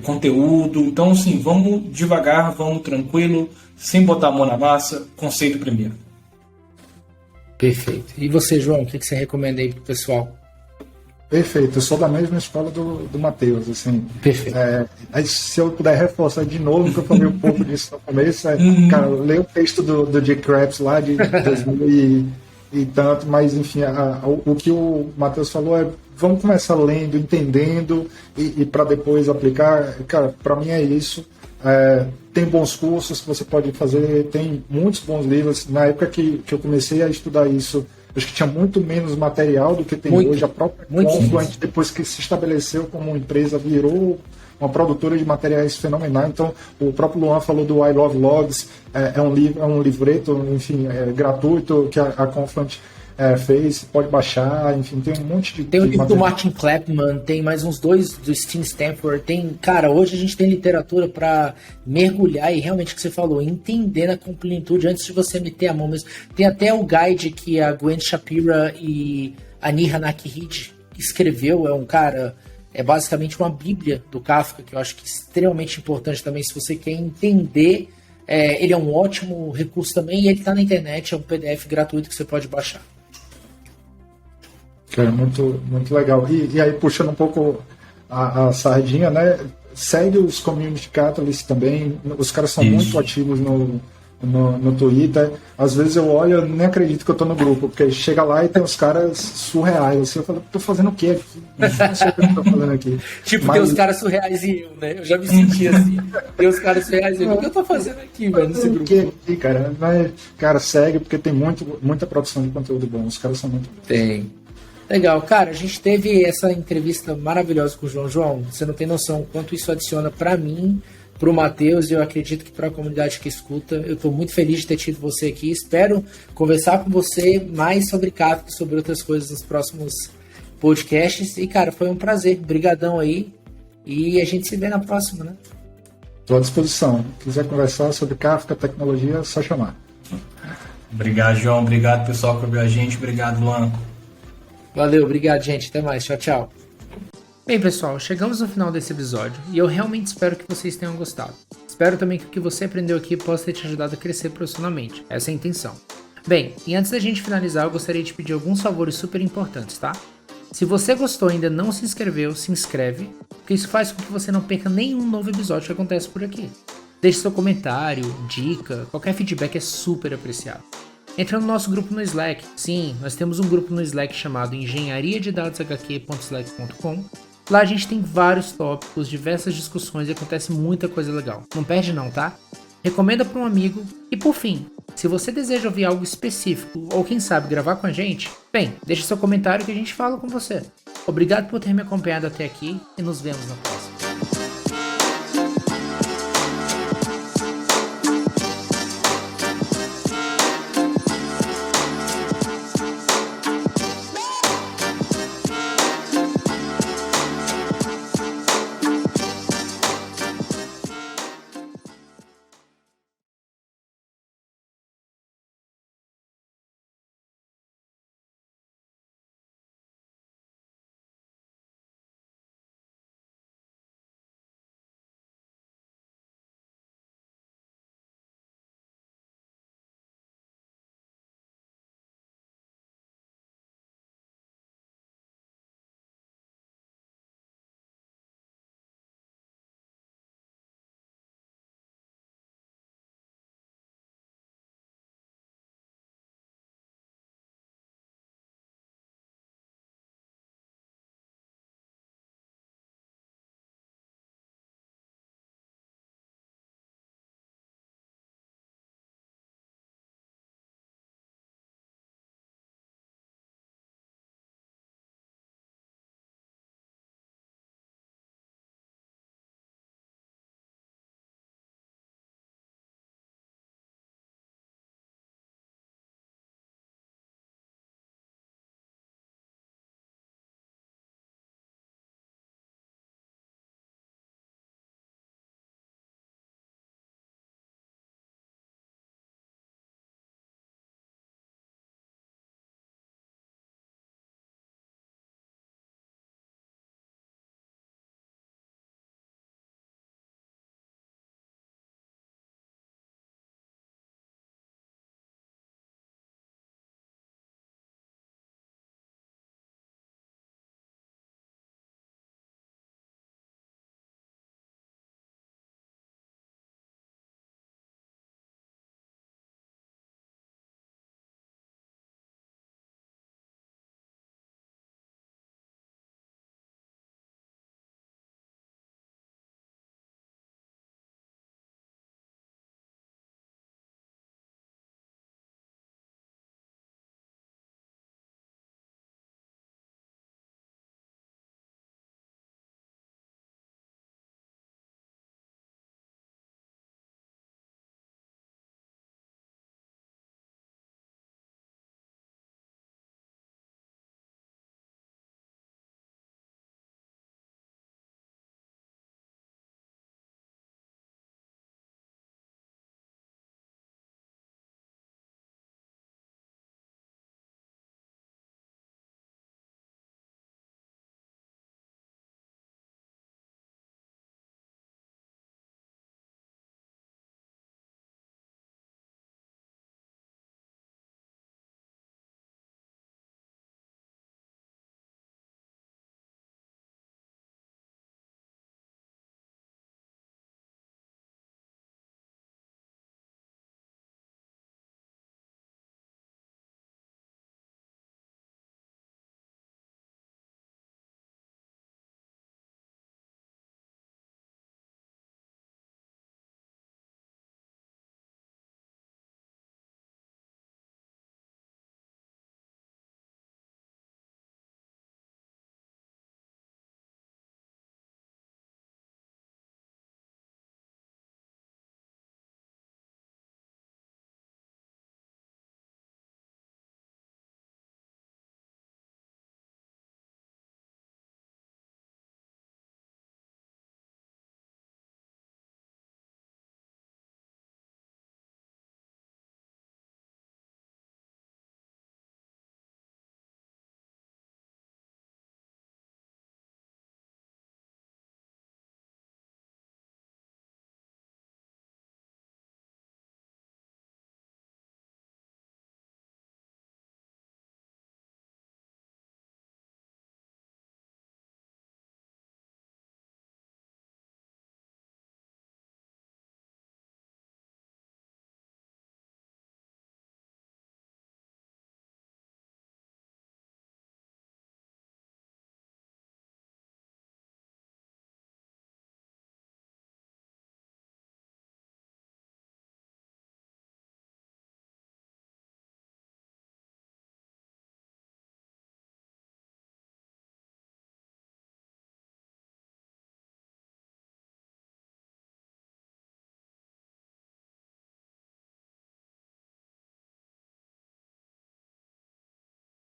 conteúdo. Então, assim, vamos devagar, vamos tranquilo, sem botar a mão na massa, conceito primeiro. Perfeito. E você, João, o que você recomenda aí pro pessoal? Perfeito, eu sou da mesma escola do Matheus, assim. Perfeito. Se eu puder reforçar de novo, que eu falei um pouco disso no começo, cara, leia o texto do Jay Krebs lá de 2000 e tanto, mas enfim, o que o Matheus falou vamos começar lendo, entendendo e para depois aplicar. Cara, para mim é isso. Tem bons cursos que você pode fazer, tem muitos bons livros. Na época que eu comecei a estudar isso, acho que tinha muito menos material do que tem hoje. A própria Confluent, depois que se estabeleceu como empresa, virou uma produtora de materiais fenomenal. Então, o próprio Luan falou do I Love Logs, é um livreto, enfim, gratuito que a Confluent fez, pode baixar, enfim, tem um monte de... Tem o livro do Martin Clapman, tem mais uns 2 do Steve Stanford, cara, hoje a gente tem literatura para mergulhar e realmente o que você falou, entender na completude antes de você meter a mão mesmo. Tem até o guide que a Gwen Shapira e a Neha Nakihide escreveu, é basicamente uma bíblia do Kafka, que eu acho que é extremamente importante também, se você quer entender, ele é um ótimo recurso também, e ele está na internet, é um PDF gratuito que você pode baixar. Cara, muito, muito legal. E aí, puxando um pouco a sardinha, né? Segue os Community Catalysts também. Os caras são muito ativos no Twitter. Às vezes eu olho e nem acredito que eu tô no grupo, porque chega lá e tem os caras surreais. Assim, eu falo, tô fazendo o quê aqui? Não sei o que eu tô fazendo aqui. Tem os caras surreais e eu, né? Eu já me senti assim. Tem os caras surreais e eu, o que eu tô fazendo aqui, velho, nesse grupo? Aqui, cara? Mas, cara, segue, porque tem muita produção de conteúdo bom. Os caras são muito bons. Tem. Legal, cara, a gente teve essa entrevista maravilhosa com o João. João, você não tem noção o quanto isso adiciona para mim, pro Matheus, e eu acredito que para a comunidade que escuta. Eu estou muito feliz de ter tido você aqui. Espero conversar com você mais sobre Kafka, sobre outras coisas nos próximos podcasts. E, cara, foi um prazer. Brigadão aí. E a gente se vê na próxima, né? Estou à disposição. Se quiser conversar sobre Kafka, tecnologia, é só chamar. Obrigado, João. Obrigado, pessoal, que ouviu a gente. Obrigado, Luan. Valeu, obrigado, gente. Até mais. Tchau, tchau. Bem, pessoal, chegamos no final desse episódio e eu realmente espero que vocês tenham gostado. Espero também que o que você aprendeu aqui possa ter te ajudado a crescer profissionalmente. Essa é a intenção. Bem, e antes da gente finalizar, eu gostaria de pedir alguns favores super importantes, tá? Se você gostou e ainda não se inscreveu, se inscreve, porque isso faz com que você não perca nenhum novo episódio que acontece por aqui. Deixe seu comentário, dica, qualquer feedback é super apreciado. Entra no nosso grupo no Slack. Sim, nós temos um grupo no Slack chamado engenhariadedadoshq.slack.com. Lá a gente tem vários tópicos, diversas discussões e acontece muita coisa legal. Não perde não, tá? Recomenda para um amigo. E por fim, se você deseja ouvir algo específico ou quem sabe gravar com a gente, bem, deixe seu comentário que a gente fala com você. Obrigado por ter me acompanhado até aqui e nos vemos na próxima.